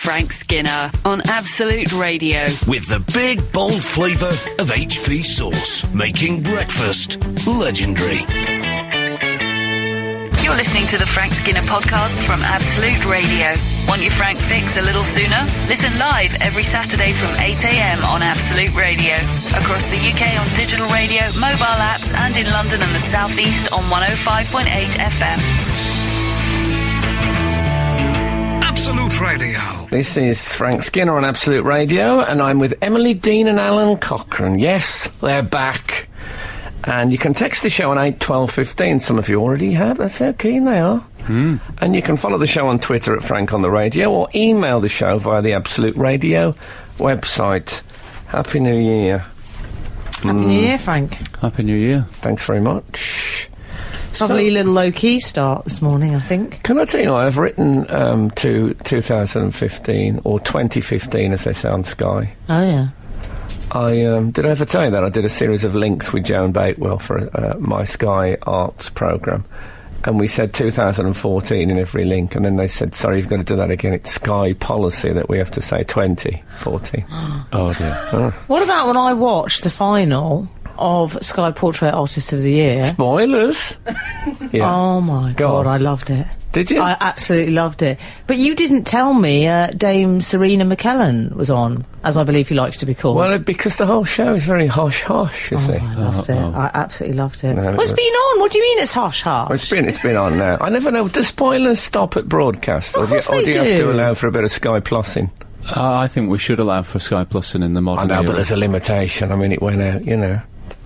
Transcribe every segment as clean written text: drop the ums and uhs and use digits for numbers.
Frank Skinner on Absolute Radio. With the big, bold flavour of HP sauce, making breakfast legendary. You're listening to the Frank Skinner podcast from Absolute Radio. Want your Frank fix a little sooner? Listen live every Saturday from 8 a.m. on Absolute Radio. Across the UK on digital radio, mobile apps, and in London and the South East on 105.8 FM. Absolute Radio. This is Frank Skinner on Absolute Radio, and I'm with Emily Dean and Alan Cochrane. Yes, they're back. And you can text the show on 8 12 15. Some of you already have. That's how keen they are. And you can follow the show on Twitter at Frank on the Radio, or email the show via the Absolute Radio website. Happy New Year. Happy New Year, Frank. Happy New Year. Thanks very much. Lovely little low-key start this morning, I think. Can I tell you, I've written to 2015, or 2015 as they say on Sky. Oh, yeah. Did I ever tell you that? I did a series of links with Joan Batewell for my Sky Arts programme. And we said 2014 in every link, and then they said, sorry, you've got to do that again. It's Sky policy that we have to say 2014. Oh, dear. What about when I watched the final of Sky Portrait Artist of the Year? Spoilers! Yeah. Oh, my God, I loved it. Did you? I absolutely loved it. But you didn't tell me Dame Serena McKellen was on, as I believe he likes to be called. Well, because the whole show is very hush-hush, you see. I loved it. I absolutely loved it. No, Well, it's been on. What do you mean it's hush-hush? Well, it's been on now. I never know. Do spoilers stop at broadcast? Of course they do you have do. to allow for a bit of Sky Plussing? I think we should allow for Sky Plussing in the modern I know, era. but there's a limitation. I mean, it went out,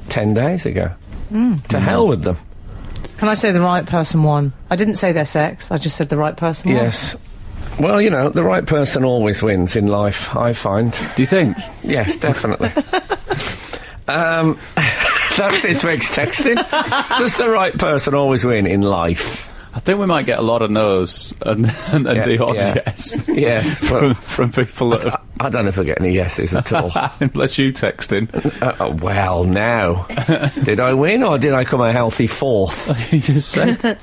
10 days ago. To hell with them. Can I say the right person won? I didn't say their sex. I just said the right person won. Yes. Well, the right person always wins in life, I find. Do you think? Yes, definitely. That's this week's texting. Does the right person always win in life? I think we might get a lot of no's and the odd yes. Yes. from people that have... I don't know if I get any yeses at all. Unless you texting. Well, now. Did I win or did I come a healthy fourth? You just said.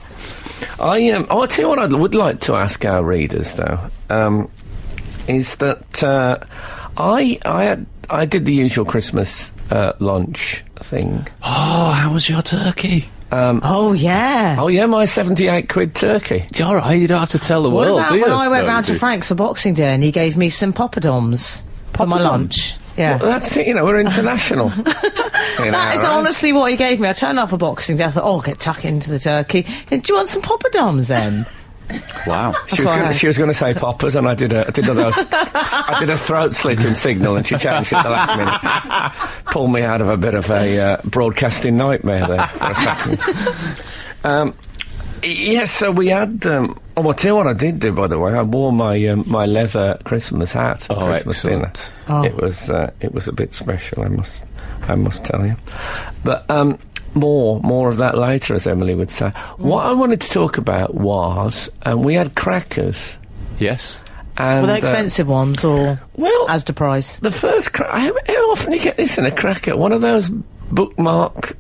I'll tell you what I would like to ask our readers, though, is that I did the usual Christmas lunch thing. Oh, how was your turkey? Oh, yeah. Oh, yeah, my 78 quid turkey. All right, you don't have to tell the What world, about do you? when I went No, round you to do. Frank's for Boxing Day and he gave me some poppadoms for my lunch? Yeah. Well, that's it, we're international. That is honestly what he gave me. I turned up for Boxing Day. I thought, I'll get tuck into the turkey. Do you want some poppadoms then? Wow. She was going to say poppers, and I did a throat slitting signal, and she changed it at the last minute. Pulled me out of a bit of a broadcasting nightmare there for a second. Yes, so we had. I'll tell you what I did do, by the way. I wore my my leather Christmas hat at Christmas dinner. Oh. It was a bit special, I must tell you. But more of that later, as Emily would say. What I wanted to talk about was we had crackers. Yes. And, Were they expensive ones or as to price? The first how often do you get this in a cracker? One of those bookmarks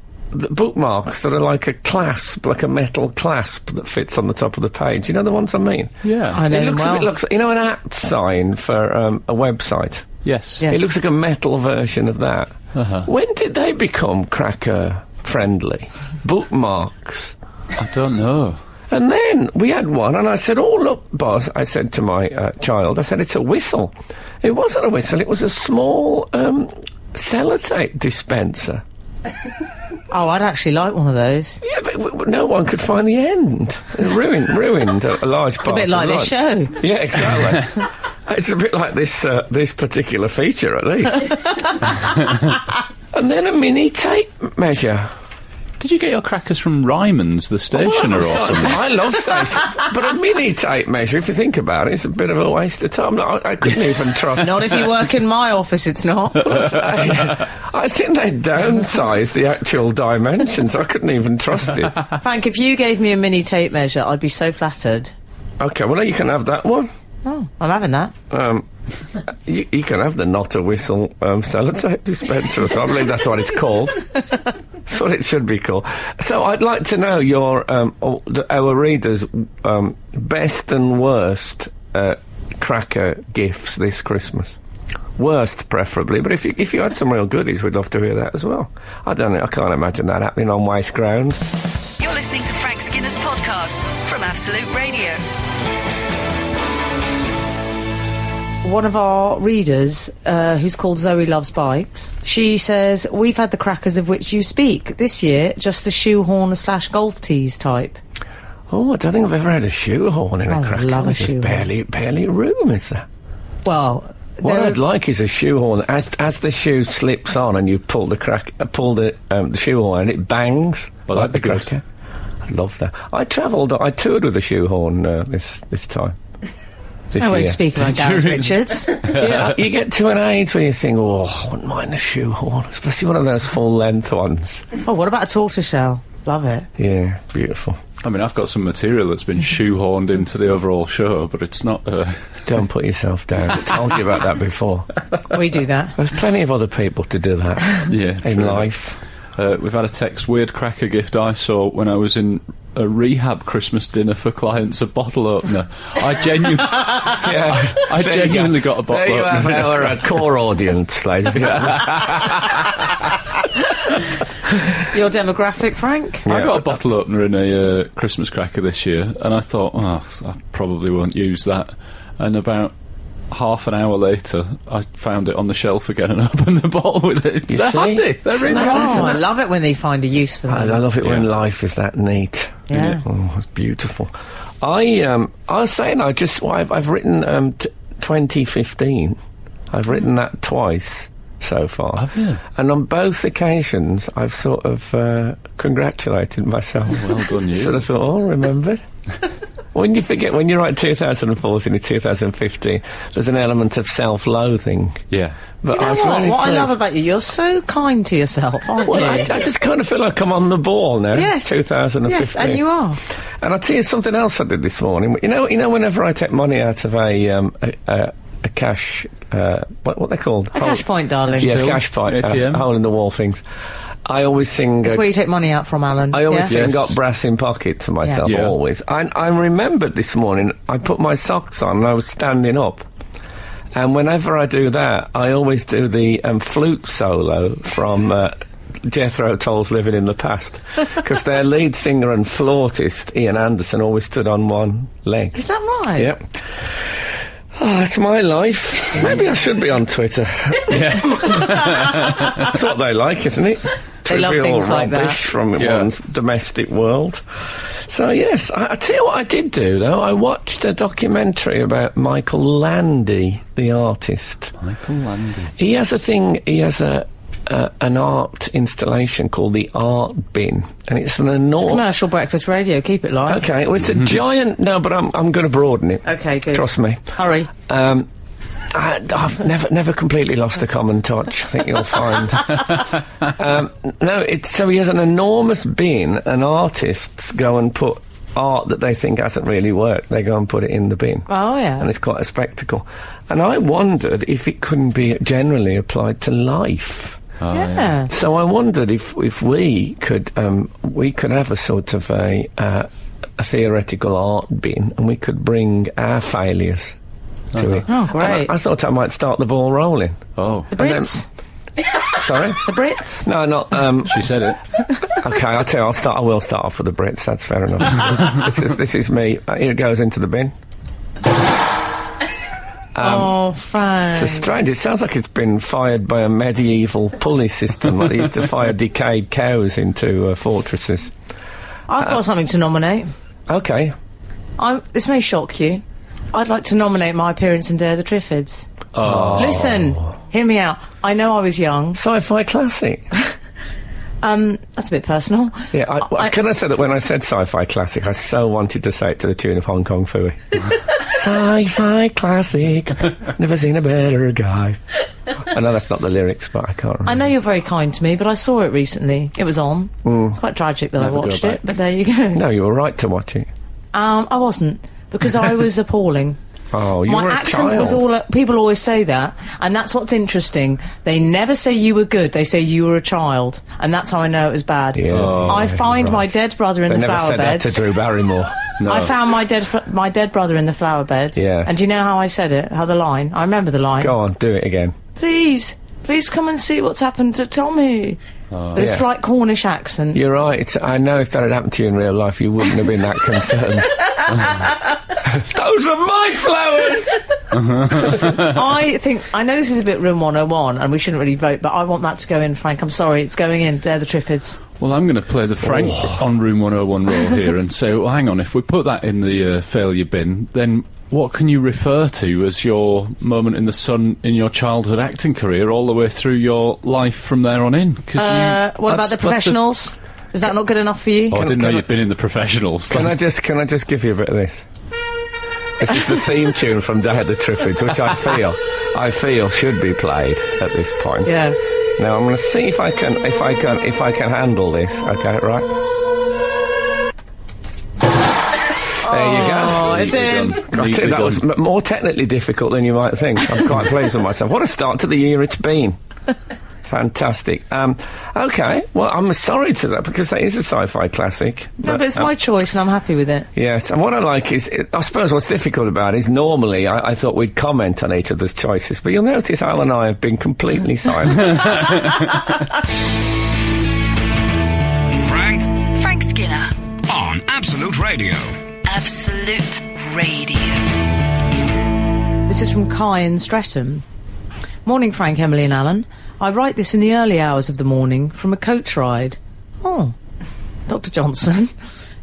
that are like a clasp, like a metal clasp that fits on the top of the page. You know the ones I mean? Yeah. I know It them looks well. a bit like, an at sign for a website. Yes. Yeah. It looks like a metal version of that. Uh-huh. When did they become cracker friendly? Bookmarks. I don't know. And then we had one, and I said, oh, look, Boz, I said to my child, I said, it's a whistle. It wasn't a whistle, it was a small sellotape dispenser. Oh, I'd actually like one of those. Yeah, but no one could find the end. It ruined a large part It's a bit like of this show. Yeah, exactly. It's a bit like this particular feature, at least. And then a mini tape measure. Did you get your crackers from Ryman's, the stationer, or something? I love station, but a mini tape measure, if you think about it, it's a bit of a waste of time. I couldn't even trust. Not if you work in my office, it's not. I think they downsized the actual dimensions. I couldn't even trust it. Frank, if you gave me a mini tape measure, I'd be so flattered. Okay, well, you can have that one. Oh, I'm having that. You can have the not a whistle sellotape dispenser, so I believe that's what it's called. That's what it should be called. So I'd like to know your our readers' best and worst cracker gifts this Christmas? Worst, preferably, but if you had some real goodies, we'd love to hear that as well. I don't know, I can't imagine that happening on waste ground. You're listening to Frank Skinner's podcast from Absolute Radio. One of our readers, who's called Zoe Loves Bikes, she says, we've had the crackers of which you speak. This year, just the shoehorn/golf tees type. Oh, I don't think I've ever had a shoehorn in a cracker. I love a There's shoehorn. barely room, is there? Well, What I'd like is a shoehorn. As the shoe slips on and you pull the shoehorn and it bangs. Well, like that'd be the good. cracker. I'd love that. I toured with a shoehorn this time. This I won't year. speak about Gareth Richards. Yeah, you get to an age where you think, oh, I wouldn't mind a shoehorn, especially one of those full-length ones. Oh, what about a tortoiseshell? Love it. Yeah, beautiful. I mean, I've got some material that's been shoehorned into the overall show, but it's not... Don't put yourself down. I've told you about that before. We do that. There's plenty of other people to do that yeah, in true. life. We've had a text, weird cracker gift I saw when I was in a rehab Christmas dinner for clients, a bottle opener. I genuinely got a bottle There you have opener. our core audience, ladies and gentlemen. Your demographic, Frank? I got a bottle opener in a Christmas cracker this year, and I thought, I probably won't use that. And about half an hour later, I found it on the shelf again and opened the bottle with it. They're see? handy. They're really Oh, handy. I love it when they find a use for I that. love it when Yeah. life is that neat. Yeah. Oh, it's beautiful. I was saying, I've written 2015. I've written that twice so far. Have you? And on both occasions, I've sort of congratulated myself. Well done, you. Sort of thought, oh, remember? When you forget, when you write 2014 and 2015, there's an element of self-loathing. Yeah. But You know I was what? really What I pleased. love about you, you're so kind to yourself, aren't Well, you? I just kind of feel like I'm on the ball now. Yes. 2015. Yes, and you are. And I'll tell you something else I did this morning. You know, whenever I take money out of a cash, what they called? A cash point, darling. Yes, Till cash point. ATM. Hole in the wall things. I always sing. That's where you take money out from, Alan. I always yeah? sing Yes. "Got Brass in Pocket" to myself. Yeah. Always. I remembered this morning. I put my socks on and I was standing up. And whenever I do that, I always do the flute solo from Jethro Tull's "Living in the Past," because their lead singer and flautist Ian Anderson always stood on one leg. Is that right? Yep. Oh, it's my life. Maybe I should be on Twitter. Yeah. That's what they like, isn't it? They love Trivial things like rubbish that. from Yeah. one's domestic world. So yes, I tell you what I did do though. I watched a documentary about Michael Landy, the artist. Michael Landy. He has a thing. He has an art installation called the Art Bin, and it's an enormous. Commercial breakfast radio, keep it live. Okay, well it's a giant. No, but I'm going to broaden it. Okay, good. Trust me. Hurry. I've never completely lost a common touch. I think you'll find. So he has an enormous bin, and artists go and put art that they think hasn't really worked. They go and put it in the bin, Oh, yeah. and it's quite a spectacle. And I wondered if it couldn't be generally applied to life. Yeah. So I wondered if we could have a sort of a theoretical art bin, and we could bring our failures to it. Oh, And great. I thought I might start the ball rolling. Oh, The Brits? Sorry? The Brits? No, not. she said it. Okay, I'll tell you. I will start off with the Brits. That's fair enough. This is me. Here it goes into the bin. Oh, Frank. It's strange. It sounds like it's been fired by a medieval pulley system, like they used to fire decayed cows into fortresses. I've got something to nominate. Okay. This may shock you. I'd like to nominate my appearance in Dare the Triffids. Oh. Listen, hear me out. I know I was young. Sci-fi classic. That's a bit personal. Yeah, can I say that when I said sci-fi classic, I so wanted to say it to the tune of Hong Kong Phooey. Sci-fi classic, never seen a better guy. I know that's not the lyrics, but I can't remember. I know you're very kind to me, but I saw it recently. It was on. It's quite tragic that Never I go watched back. it, but there you go. No, you were right to watch it. I wasn't, because I was appalling. Oh, you My were a accent child. was all... people always say that, and that's what's interesting. They never say you were good, they say you were a child, and that's how I know it was bad. Yeah, I yeah, find you're my right. dead brother in They the never flower said beds. that to Drew Barrymore. No. I found my dead brother in the flower bed. Yes. And do you know how I said it? How the line? I remember the line. Go on, do it again. Please come and see what's happened to Tommy. With a Yeah. slight Cornish accent. You're right. I know if that had happened to you in real life, you wouldn't have been that concerned. Those are my flowers! I know this is a bit Room 101 and we shouldn't really vote, but I want that to go in, Frank. I'm sorry, it's going in. They're the Triffids. Well, I'm going to play the Frank on Room 101 role here and say, well, hang on, if we put that in the failure bin, then what can you refer to as your moment in the sun in your childhood acting career all the way through your life from there on in? What about the professionals? Is that not good enough for you? I didn't know you'd been in the professionals. Can I just give you a bit of this? This is the theme tune from Day of the Triffids, which I feel should be played at this point. Yeah. Now I'm going to see if I can handle this. Okay, right. There you go. Oh, it's in. That was more technically difficult than you might think. I'm quite pleased with myself. What a start to the year it's been. Fantastic. Okay, well, I'm sorry to that because that is a sci-fi classic. No, but it's my choice and I'm happy with it. Yes, and what I like is, I suppose what's difficult about it is normally I thought we'd comment on each other's choices, but you'll notice Al and I have been completely silent. Frank Skinner. on Absolute Radio. Absolute Radio. This is from Kai in Streatham. Morning, Frank, Emily and Alan. I write this in the early hours of the morning from a coach ride. Oh, Dr. Johnson.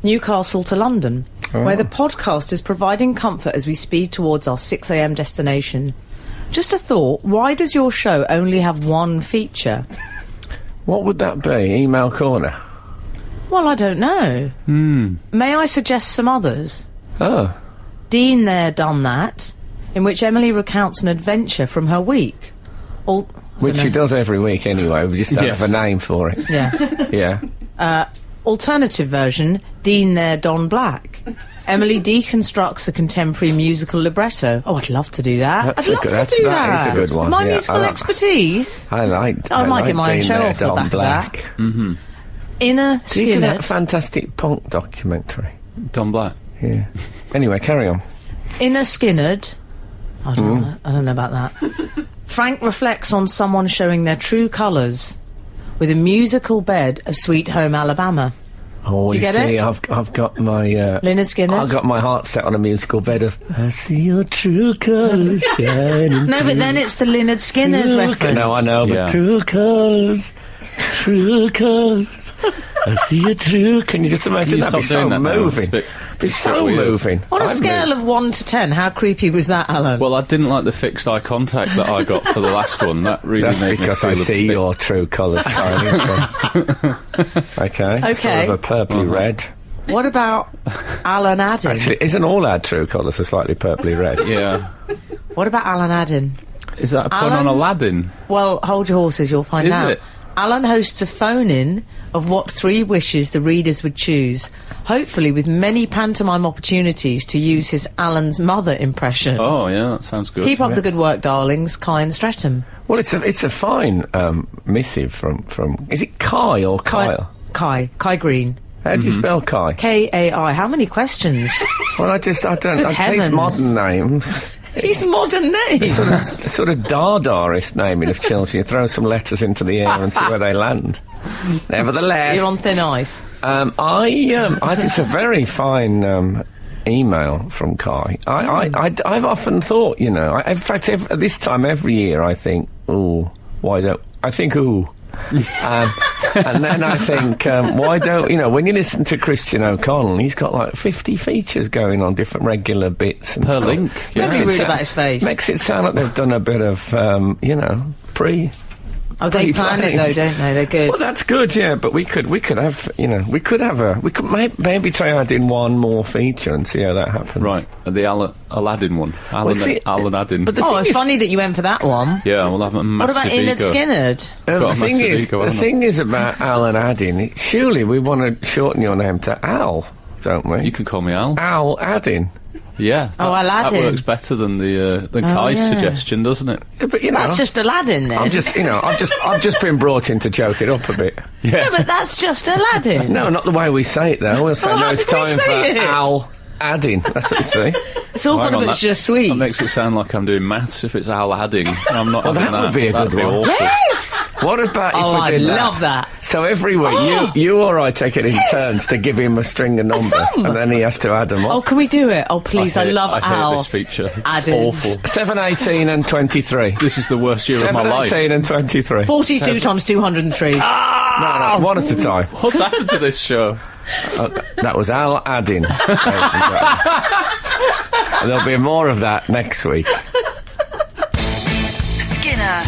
Newcastle to London, where the podcast is providing comfort as we speed towards our 6 a.m. destination. Just a thought, why does your show only have one feature? What would that be? Email Corner? Well, I don't know. May I suggest some others? Oh. Dean There Done That, in which Emily recounts an adventure from her week. Which she does every week anyway, we just don't have a name for it. Yeah. Yeah. Alternative version, Dean There Don Black. Emily deconstructs a contemporary musical libretto. Oh, I'd love to do that. That's I'd love to do that. That is a good one. My Yeah, musical expertise. I might like get my own Dean show There, off the Don back of Black. that. Inner Did you do that Skinner. fantastic punk documentary? Don Black. Yeah. Anyway, carry on. Inner Skinnerd. I don't know about that. Frank reflects on someone showing their true colours with a musical bed of Sweet Home Alabama. Oh, You you get see, it? I've got my Lynyrd Skynyrd? I've got my heart set on a musical bed of I see your true colours shining. No, but then it's the Lynyrd Skynyrd reference. No, I know, but Yeah. true colours. I see your true. Can you just imagine Can you that? Be stop so doing that now? moving. Be so weird. moving. On a I'd scale move. of 1 to 10, how creepy was that, Alan? Well, I didn't like the fixed eye contact that I got for the last one. That really That's made because me I feel a see bit- your true colours shining. Okay. Okay. Sort of a purpley red. What about Alan Adden? Actually, isn't all our true colours are slightly purpley red? Yeah. What about Alan Adden? Is that a pun Alan- on Aladdin? Well, hold your horses, you'll find Is out. it? Alan hosts a phone-in of what 3 wishes the readers would choose, hopefully with many pantomime opportunities to use his Alan's mother impression. Oh, yeah, that sounds good. Keep up the good work, darlings. Kai and Streatham. Well, it's a fine missive from. Is it Kai or Kyle? Kai Green. How do you spell Kai? K-A-I. How many questions? Well, I don't. Good These heavens. modern names. These modern names. Sort of Dardarist naming of children. You throw some letters into the air and see where they land. Nevertheless, You're on thin ice. I think it's a very fine email from Kai. I've often thought, you know, in fact, this time every year I think, ooh, why don't I think, ooh. And then I think, why don't, you know, when you listen to Christian O'Connell, he's got like 50 features going on different regular bits and Per stuff. link, yeah. Don't be rude about his face. Makes it sound like they've done a bit of, you know, Oh, they plan it though, don't they? They're good. Well, that's good, yeah. But we could have, you know, we could maybe try adding one more feature and see how that happens. Right, the Aladdin one. Alan Adden. but the Oh, thing it's is- funny that you went for that one. Yeah, we'll have a What massive about Inner ego. Skinnerd? Got a the thing massive is, ego, the haven't thing is about Alan Adin. Surely we want to shorten your name to Al, don't we? You can call me Al. Al Adin. Yeah. Oh, that Aladdin. works better than Kai's yeah. suggestion, doesn't it? Yeah, but you know, That's just Aladdin then. I'm just, you know, I've just been brought in to joke it up a bit. No, but that's just Aladdin. No, not the way we say it though. We'll say Well, how no, it's did we time say for it? Al Adding. That's what you say. It's all Hang gone a on, bit just sweet. That makes it sound like I'm doing maths if it's Al-Adding. I'm not having that would be a That'd good be one. awful. Yes! What about if Oh, we I did that? love that. So every week, you or I take it in turns to give him a string of numbers, sum. and then he has to add them Oh, up. can we do it? Oh, please, I love hate Al. this feature. It's Adding. awful. 7, 18 and 23. This is the worst year of 7, my life. 18 and 23. 42 times 203. No, one at a time. What's happened to this show? That was Al Addin. And there'll be more of that next week. Skinner,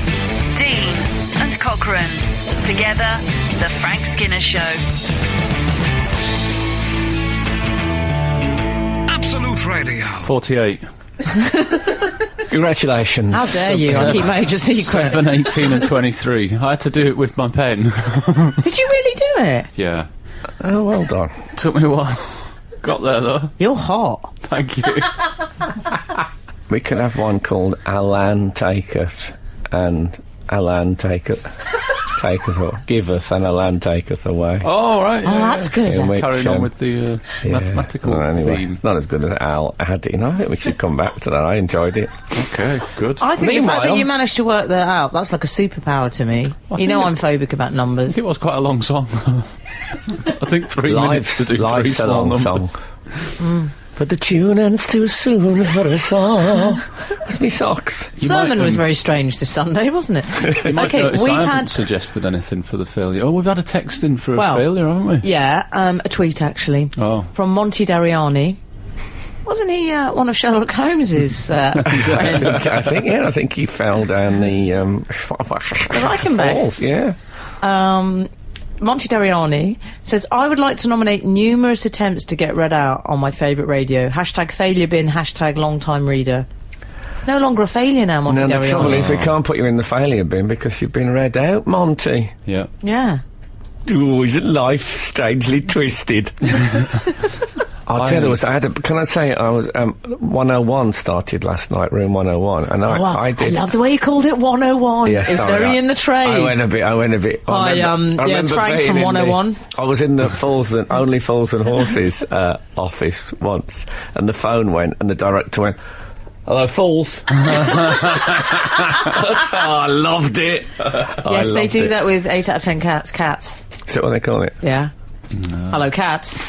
Dean, and Cochrane. Together, The Frank Skinner Show. Absolute Radio. 48. Congratulations. How dare you? I keep my age a secret. 7, 18 and 23. I had to do it with my pen. Did you really do it? Yeah. Oh, well done. Took me a while. Got there, though. You're hot. Thank you. We could have one called Alan Taketh and Alan Taketh. Taketh or giveth and Alan taketh away. Oh, right. Oh, that's good. In which, Carrying on with the mathematical well, anyway, theme. it's not as good as Al Addin. I think we should come back to that. I enjoyed it. Okay, good. I think the fact that Meanwhile- you managed to work that out, that's like a superpower to me. You know I'm phobic about numbers. It was quite a long song. I think 3 minutes to do 3 life's a small long numbers. song. But the tune ends too soon for us all. Where's me socks? Sermon might, was very strange this Sunday, wasn't it? You might Okay, notice we've I haven't had... suggested anything for the failure. Oh, we've had a text in for Well, a failure, haven't we? Yeah, a tweet actually. Oh. From Monty Dariani. Wasn't he one of Sherlock Holmes's friends? I think he fell down the Reichenbachs. falls. Yeah. Monty Dariani says, I would like to nominate numerous attempts to get read out on my favourite radio. Hashtag failure bin, hashtag long time reader. It's no longer a failure now, Monty No, the trouble Dariani. is we can't put you in the failure bin because you've been read out, Monty. Yeah. Yeah. Oh, isn't life strangely twisted? I'll tell you, can I say, I was, 101 started last night, room 101, and I did. I love the way you called it 101. Yes, it's sorry, very in the trade. I went a bit. Hi, yeah, it's Frank being from in 101. I was in the Only Fools and Horses office once, and the phone went, and the director went, "Hello, fools." I loved it. Yes, they do that with 8 out of 10 cats. Is that what they call it? Yeah. Hello, cats.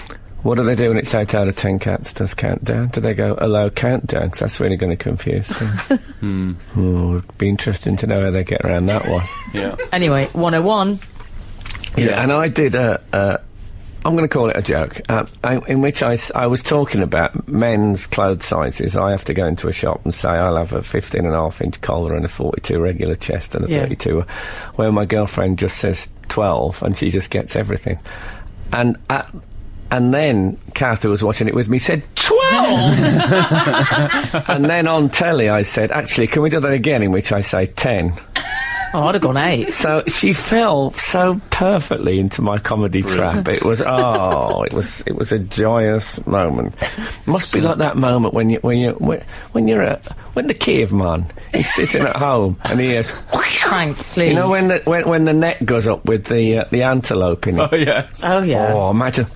What do they do when it's 8 out of 10 cats does countdown? Do they go, "Hello, countdown"? 'Cause that's really going to confuse things. It'd be interesting to know how they get around that one. Yeah. Anyway, 101. Yeah, and I did I'm going to call it a joke, in which I was talking about men's clothes sizes. I have to go into a shop and say I'll have a 15.5-inch collar and a 42 regular chest and a 32, where my girlfriend just says 12 and she just gets everything. And then Kath, who was watching it with me, said 12! And then on telly I said, actually, can we do that again, in which I say 10? Oh, I'd have gone 8. So she fell so perfectly into my comedy trap. It was it was a joyous moment. Must be like that moment when the caveman is sitting at home and he hears, Frank, please. you know, when the net goes up with the antelope in it. Oh, yes. Oh, yeah. Oh, imagine.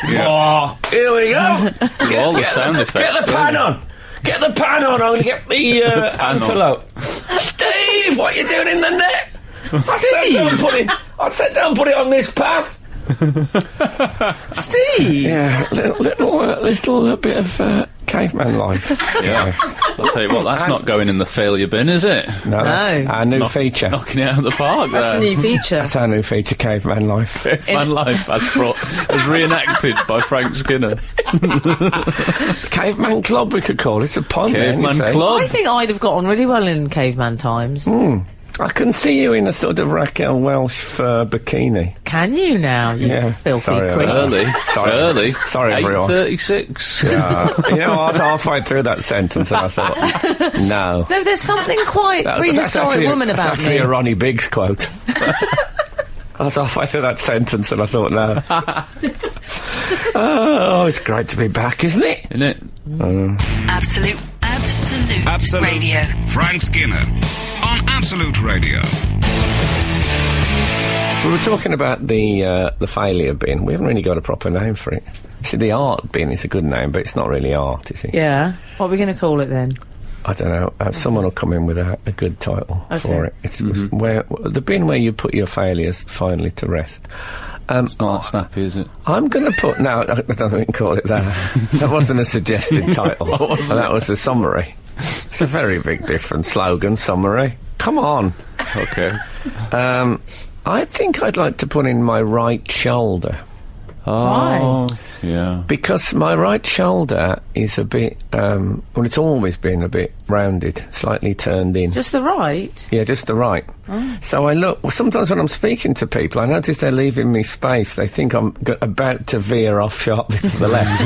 Yeah. Oh, here we go. Do all the sound effects. Get the pan on. Get the pan on. I'm going to get the antelope. Steve, what are you doing in the net? I said don't put it on this path. Steve! Yeah, little bit of caveman life. Yeah. I'll tell you what, that's not going in the failure bin, is it? No, that's No. our new feature. Knocking it out of the park That's there. the new feature. That's our new feature, caveman life. Caveman Life as reenacted by Frank Skinner. Caveman Club, we could call it. It's a pun. Caveman then, you see. Club. I think I'd have got on really well in caveman times. I can see you in a sort of Raquel Welch fur bikini. Can you now, you filthy Sorry creep? about Early. Sorry. Early. Sorry, everyone. 8:36. You know, I was halfway through that sentence and I thought, no. No, there's something quite prehistoric woman that's about actually me. a Ronnie Biggs quote. I was halfway through that sentence and I thought, no. Oh, it's great to be back, isn't it? Isn't it? Absolute Radio. Frank Skinner on Absolute Radio. We were talking about the failure bin. We haven't really got a proper name for it. See, the art bin is a good name, but it's not really art, is it? Yeah. What are we going to call it then? I don't know. Someone will come in with a good title for it. It's where the bin where you put your failures finally to rest. It's not that snappy, is it? I'm going to put... No, I don't think we can call it that. That wasn't a suggested title. That was a summary. It's a very big difference. Slogan, summary. Come on. Okay. I think I'd like to put in my right shoulder. Oh, Why? Yeah. Because my right shoulder is a bit... well, it's always been a bit rounded, slightly turned in. Just the right? Yeah, just the right. Oh. So I look... Well, sometimes when I'm speaking to people, I notice they're leaving me space. They think I'm about to veer off sharply to the left.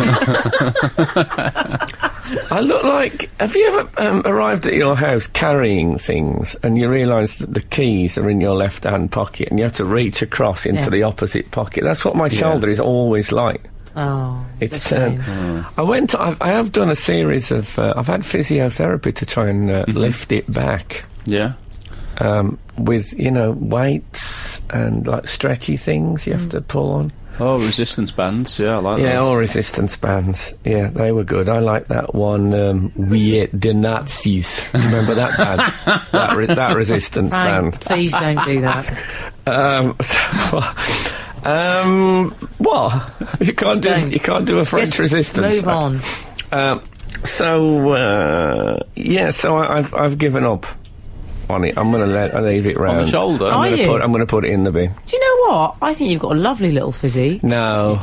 I look like... Have you ever arrived at your house carrying things and you realise that the keys are in your left-hand pocket and you have to reach across into the opposite pocket? That's what my shoulder is always like. Oh, It's turned. I have done a series of... I've had physiotherapy to try and lift it back. Yeah. With, weights and, like, stretchy things you have to pull on. Oh, resistance bands. Yeah, I like Yeah, those. all resistance bands. Yeah, they were good. I like that one, We Ate the Nazis. Do you remember that band? that resistance Frank, band. please don't do that. What? You can't do a French Just resistance. move on. So I've given up on it. I'm going to leave it round. On the shoulder? Are you? I'm going to put it in the bin. Do you know what? I think you've got a lovely little physique. No.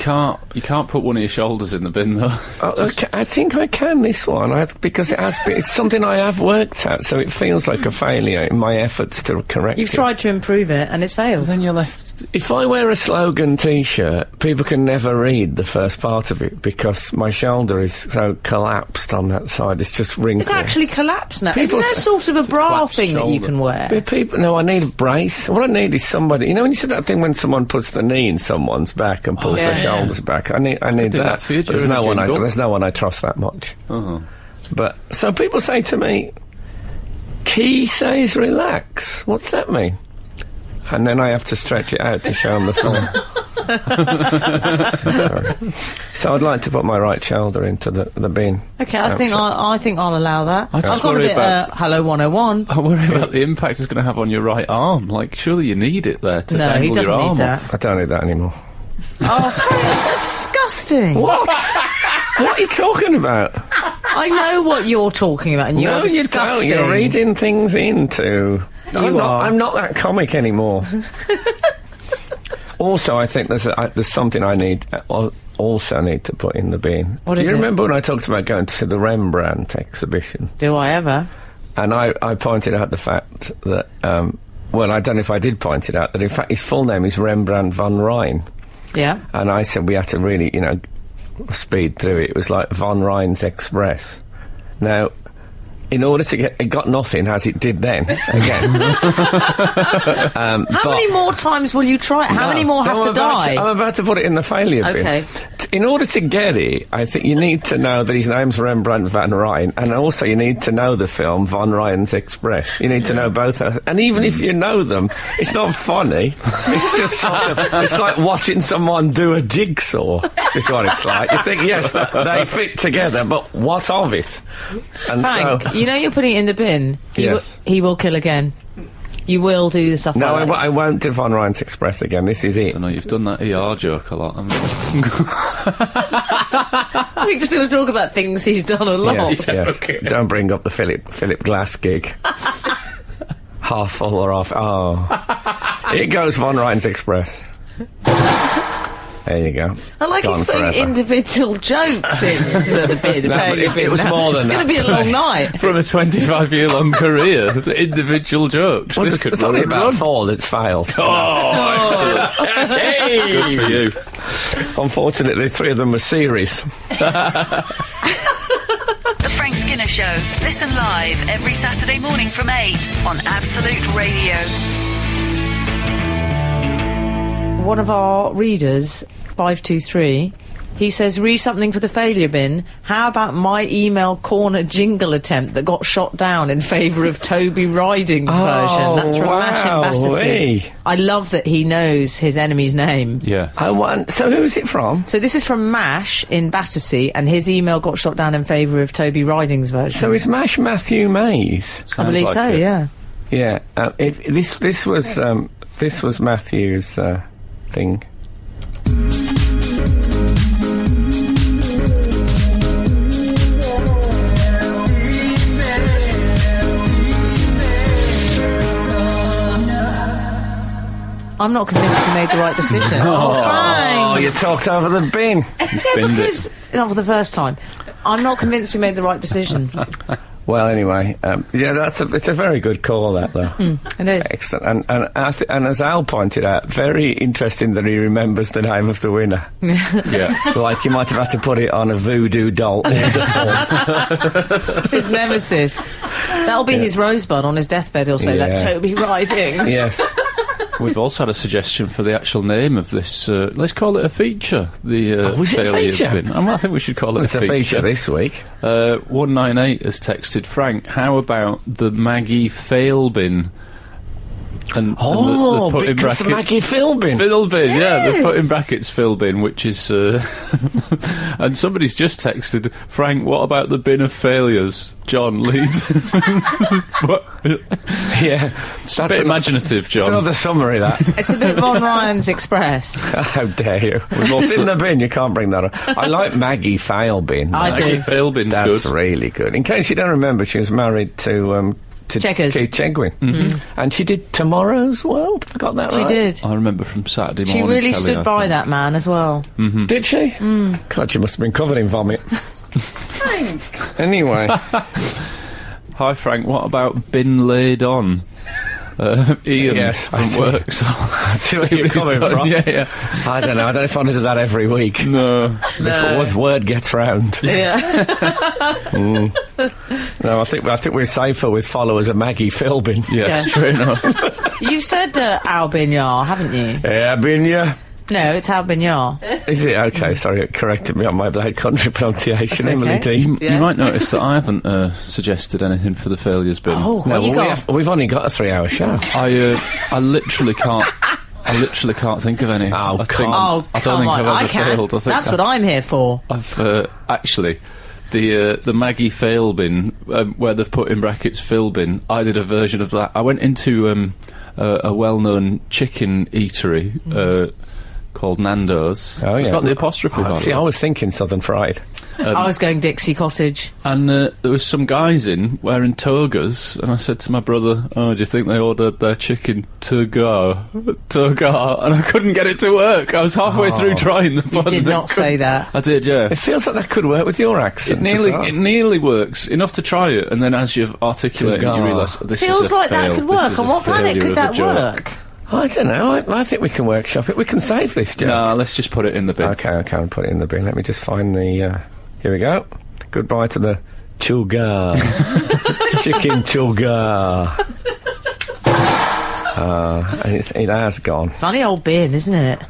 You can't put one of your shoulders in the bin, though. Okay, I think I can this one because it's something I have worked at, so it feels like a failure in my efforts to correct You've it. tried to improve it and it's failed. Then you're left... If I wear a slogan T-shirt, people can never read the first part of it because my shoulder is so collapsed on that side. It's just wrinkled. It's actually collapsed now. People Isn't there say- sort of a bra collapsed thing that you shoulder. can wear? But no, I need a brace. What I need is somebody. You know when you said that thing when someone puts the knee in someone's back and pulls yeah. their shoulders back? I need do that. that for you There's during a jingle. there's no one I trust that much. Oh. But so people say to me, Key says relax. What's that mean? And then I have to stretch it out to show them the film. So I'd like to put my right shoulder into the bin. Okay, I think I'll allow that. I just I've got a worry bit about- Hello 101. I worry about the impact it's going to have on your right arm. Like, surely you need it there to No, dangle he doesn't your arm need off. that. I don't need that anymore. Oh, Frank, that's disgusting. What? What are you talking about? I know what you're talking about, and you're No, you disgusting. don't. You're reading things into... You are. I'm not that comic anymore. Also, I think there's something I need to put in the bin. What Do is you it? remember when I talked about going to see the Rembrandt exhibition? Do I ever? And I pointed out the fact that... well, I don't know if I did point it out, that in fact his full name is Rembrandt van Rijn. Yeah. And I said we had to really, speed through it. It was like Von Rhein's Express. Now, in order to get... It got nothing, as it did then, again. How many more times will you try it? How many more have to die? I'm about to put it in the failure bin. Okay. In order to get it, I think you need to know that his name's Rembrandt van Rijn, and also you need to know the film Von Ryan's Express. You need to know both. And even if you know them, it's not funny. It's just sort of... It's like watching someone do a jigsaw, is what it's like. You think, yes, they fit together, but what of it? And Frank, so... you know you're putting it in the bin. Yes. He will kill again. You will do the stuff No, like that. I won't do Von Ryan's Express again. This is it. I don't know, you've done that ER joke a lot. We're just going to talk about things he's done a lot. Yes, yes. okay. Don't bring up the Philip Glass gig. Half full or half... Oh. It goes Von Ryan's Express. There you go. I like Gone he's putting forever. individual jokes into the bin. No, but if it was more than it's going that to be a long night. From a 25-year-long career to individual jokes. Well, This could it's run only and about run. 4 that's failed. Oh, Hey! good for you. Unfortunately, 3 of them were series. The Frank Skinner Show. Listen live every Saturday morning from 8 on Absolute Radio. One of our readers, 523, He says, "Read something for the failure bin. How about my email corner jingle attempt that got shot down in favour of Toby Riding's version?" That's from Mash in Battersea. I love that he knows his enemy's name. Yeah. So who's it from? So this is from Mash in Battersea, and his email got shot down in favour of Toby Riding's version. So is Mash Matthew Mays? I believe so, yeah. Yeah. If this was Matthew's thing. I'm not convinced we made the right decision. Oh, you talked over the bin. Because not for the first time. I'm not convinced we made the right decision. Well, anyway, it's a very good call, that, though. It is. Excellent. And as Al pointed out, very interesting that he remembers the name of the winner. Yeah. Like, you might have had to put it on a voodoo doll. Wonderful. His nemesis. That'll be his rosebud on his deathbed. He'll say that Toby Riding. Yes. We've also had a suggestion for the actual name of this. Let's call it a feature. Was it a feature? I think we should call it It's a feature this week. 198 has texted, "Frank, how about the Maggie Failbin?" And Oh, put in because brackets, Maggie Philbin. Philbin, yeah, they put in brackets Philbin, which is... and somebody's just texted, "Frank, what about the bin of failures? John Leeds." What? Yeah. It's a bit imaginative, John. It's another summary, that. It's a bit Von Ryan's Express. How dare you. It's in the bin, you can't bring that up. I like Maggie Failbin. I do. Maggie Failbin's That's good. really good. In case you don't remember, she was married to Checkers. Keith Chegwin. And she did Tomorrow's World. I got that She right. did. I remember from Saturday She morning. really Kelly, stood I by think. that man as well. Did she? God, she must have been covered in vomit. Anyway. Hi Frank, what about bin laid on? Ian Yes, I from see. work. So I see where you're coming from. Yeah. I don't know. I don't know if I want to do that every week. No. If it was, word gets round. Yeah. No, I think we're safer with followers of Maggie Philbin. Yes, Yeah. true enough. You've said Albinyar, haven't you? Yeah, been you. No, it's Albinyar. Is it? Okay, sorry, it corrected me on my Black Country pronunciation, That's Emily okay. Dean. You might notice that I haven't suggested anything for the failures bin. Oh, what No, you well, got? we've only got a 3-hour show. I literally can't. I literally can't think of any. Oh, I come Oh, I don't come think on. I've ever I can. failed. I think That's what I'm here for. I've actually the Maggie Fail bin where they've put in brackets Phil bin. I did a version of that. I went into a well-known chicken eatery called Nando's. Oh, yeah. I've got the apostrophe on See, it. I was thinking Southern Fried. I was going Dixie Cottage. And there was some guys in wearing togas, and I said to my brother, "Oh, do you think they ordered their chicken toga?" And I couldn't get it to work. I was halfway through trying the You button. did not say that. I did, yeah. It feels like that could work with your accent. as well. It nearly works enough to try it, and then as you've articulated, Toga. you realise this Feels is a like fail. that could This work. is On a what planet failure could of a that joke. work? I don't know. I think we can workshop it. We can save this joke. No, let's just put it in the bin. Okay, I'll put it in the bin. Let me just find the... here we go. Goodbye to the chulga. Chicken chulga. And it has gone. Funny old bin, isn't it?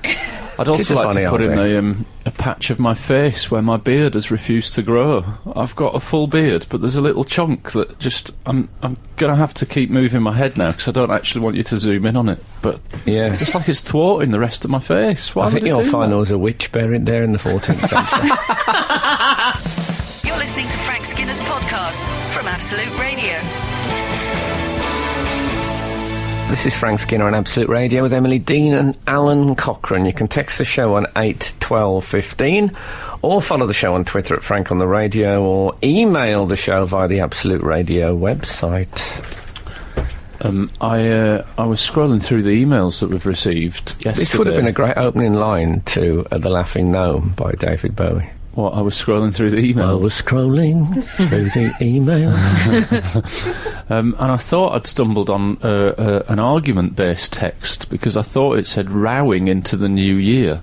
I'd It is also a like funny to put old in a patch of my face where my beard has refused to grow. I've got a full beard, but there's a little chunk that just... I'm going to have to keep moving my head now, because I don't actually want you to zoom in on it. But Yeah. it's like it's thwarting the rest of my face. Why I think would it you'll do find that? there was a witch buried there in the 14th century. You're listening to Frank Skinner's podcast from Absolute Radio. This is Frank Skinner on Absolute Radio with Emily Dean and Alan Cochrane. You can text the show on 81215 or follow the show on Twitter at Frank on the Radio or email the show via the Absolute Radio website. I was scrolling through the emaams that we've received yesterday. This would have been a great opening line to The Laughing Gnome by David Bowie. What, I was scrolling through the I emails. was scrolling through the emails. And I thought I'd stumbled on an argument-based text because I thought it said rowing into the new year.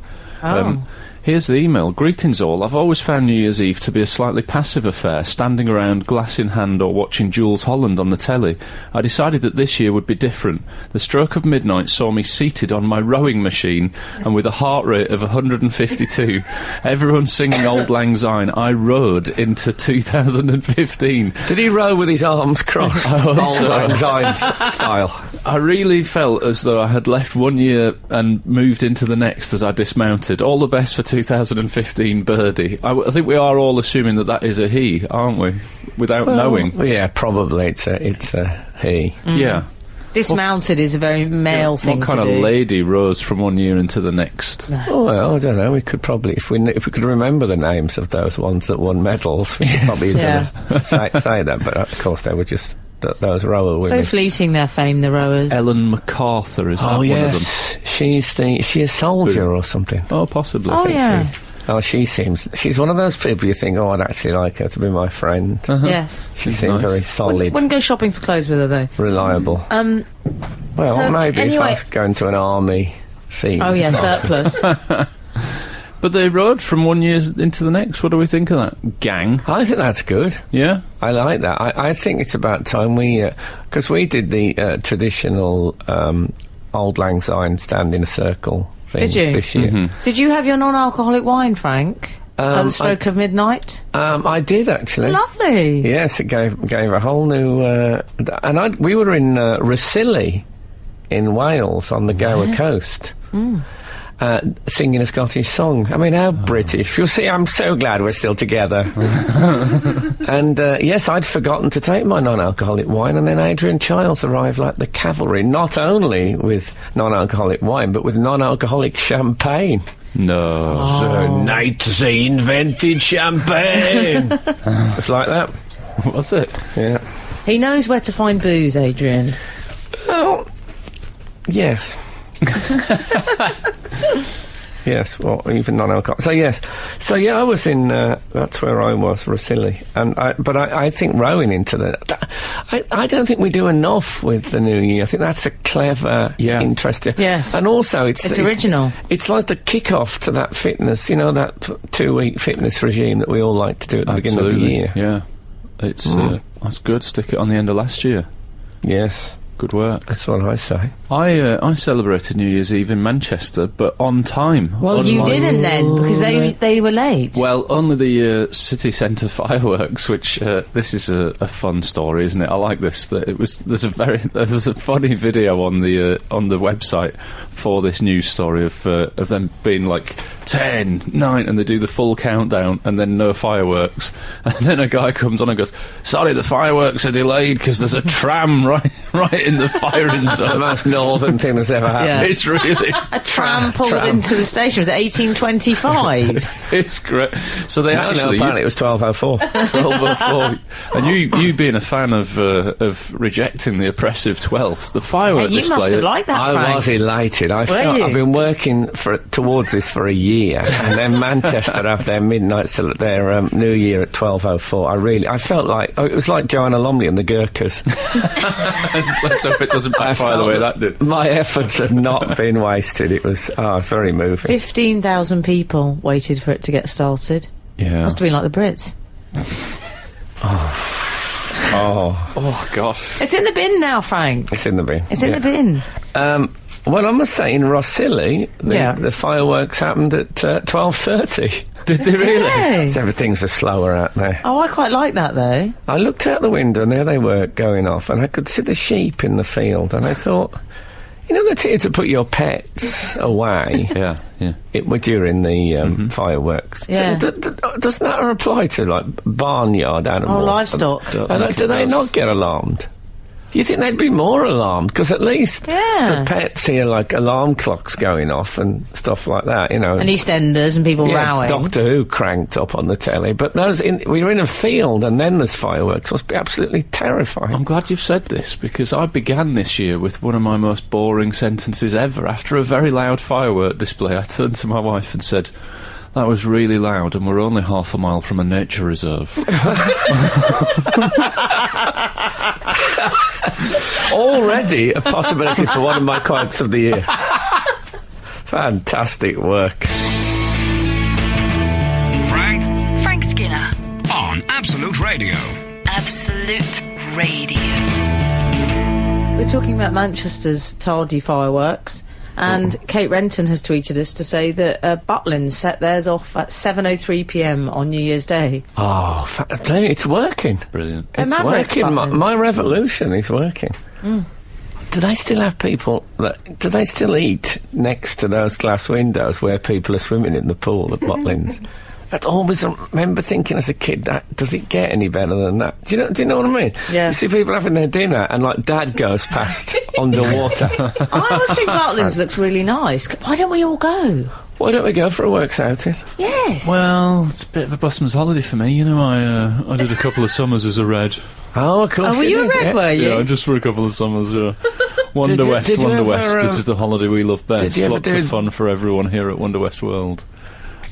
Here's the email. Greetings all. I've always found New Year's Eve to be a slightly passive affair, standing around glass in hand or watching Jules Holland on the telly. I decided that this year would be different. The stroke of midnight saw me seated on my rowing machine and with a heart rate of 152. Everyone singing Auld Lang Syne. I rowed into 2015. Did he row with his arms crossed? Old Lang Syne style. I really felt as though I had left one year and moved into the next as I dismounted. All the best for 2015, Birdie. I think we are all assuming that is a he, aren't we? Without knowing. Yeah, probably it's a he. Yeah. Dismounted is a very male thing What kind to of do. lady rose from one year into the next? Oh, well, I don't know. We could probably, if we could remember the names of those ones that won medals, we could probably say that. But of course, they were just those rower women. So fleeting their fame, the rowers. Ellen MacArthur is that Oh one yes, of them? she's a soldier or something. Oh, possibly. Oh, yeah. Oh, she's one of those people you think, oh, I'd actually like her to be my friend. Yes. She She's seemed nice. very solid, Wouldn't go shopping for clothes with her, though. reliable. Well, so maybe if I anyway- was going to an army scene. Oh, yeah, surplus. But they rode from one year into the next. What do we think of that? Gang. I think that's good. Yeah? I like that. I think it's about time because we did the traditional Auld Lang Syne stand in a circle thing Did you? this year. Did you have your non-alcoholic wine, Frank? At the stroke of midnight? I did actually. Lovely. Yes, it gave a whole new. And we were in Rosilly in Wales on the Gower coast. Singing a Scottish song. I mean, how British. You'll see, I'm so glad we're still together. And, yes, I'd forgotten to take my non-alcoholic wine, and then Adrian Childs arrived like the cavalry, not only with non-alcoholic wine, but with non-alcoholic champagne. No. The night they invented champagne. It's like that. Was it? Yeah. He knows where to find booze, Adrian. Well, yes. Yes, well, even non-alcoholic. So yes, I was in. That's where I was, Rosilly, and I think rowing into I don't think we do enough with the New Year. I think that's a clever, interesting. Yes. And also It's original. It's like the kick-off to that fitness. You know, that 2-week fitness regime that we all like to do at the beginning of the year. Yeah. It's that's good. Stick it on the end of last year. Yes, Good work. that's what I say. I celebrated New Year's Eve in Manchester, but on time. Well, you Unlike- didn't then, because they were late. Well, only the city centre fireworks, which this is a fun story, isn't it? I like this. That it was there's a funny video on the website for this news story of them being like 10, 9, and they do the full countdown, and then no fireworks, and then a guy comes on and goes, "Sorry, the fireworks are delayed because there's a tram right in the firing It's the zone." most northern thing that's ever happened. Yeah. It's really. a tram pulled tram. into the station. Was it 1825? It's great. So they No, actually apparently it was 12:04. 12:04. And you being a fan of rejecting the oppressive 12th, the firework you display. must have liked that, I Frank. was elated. you? I've been working towards this for a year, and then Manchester have their their New Year at 12:04. I felt like it was like Joanna Lumley and the Gurkhas. Let's hope it doesn't backfire the way that did. My efforts had not been wasted. It was very moving. 15,000 people waited for it to get started. Yeah. Must have been like the Brits. Oh gosh. It's in the bin now, Frank. It's in the bin. It's in the bin. Well, I must say, in Rosilly, Yeah. the fireworks happened at 12:30. Did they really? Hey. So everything's slower out there. Oh, I quite like that, though. I looked out the window and there they were going off, and I could see the sheep in the field, and I thought, you know, they tell you to put your pets away Yeah. during the fireworks. Yeah. Doesn't that apply to, like, barnyard animals? Oh, livestock. And do they not get alarmed? You think they'd be more alarmed? Because at least Yeah. the pets hear, like, alarm clocks going off and stuff like that, you know. And EastEnders and people rowing. Doctor Who cranked up on the telly. But we were in a field and then there's fireworks. It must be absolutely terrifying. I'm glad you've said this, because I began this year with one of my most boring sentences ever. After a very loud firework display, I turned to my wife and said, "That was really loud, and we're only half a mile from a nature reserve." Already a possibility for one of my quotes of the year. Fantastic work. Absolute Radio. We're talking about Manchester's tardy fireworks, and Kate Renton has tweeted us to say that Butlins set theirs off at 7:03 p.m. on New Year's Day. Oh, it's working. Brilliant. It's Mavericks working. Butlins. My revolution is working. Do they still have people do they still eat next to those glass windows where people are swimming in the pool at Butlins? I always remember thinking as a kid, does it get any better than that? Do you know what I mean? Yeah. You see people having their dinner and like Dad goes past underwater. I always think Butlins looks really nice. Why don't we all go? Why don't we go for a works outing? Yes. Well, it's a bit of a busman's holiday for me. You know, I did a couple of summers as a Red. Oh, of course. Oh, were you a Red, were you? Yeah, just for a couple of summers, yeah. Wonder Did you West. ever, This is the holiday we love best. you ever Lots of fun for everyone here at Wonder West World.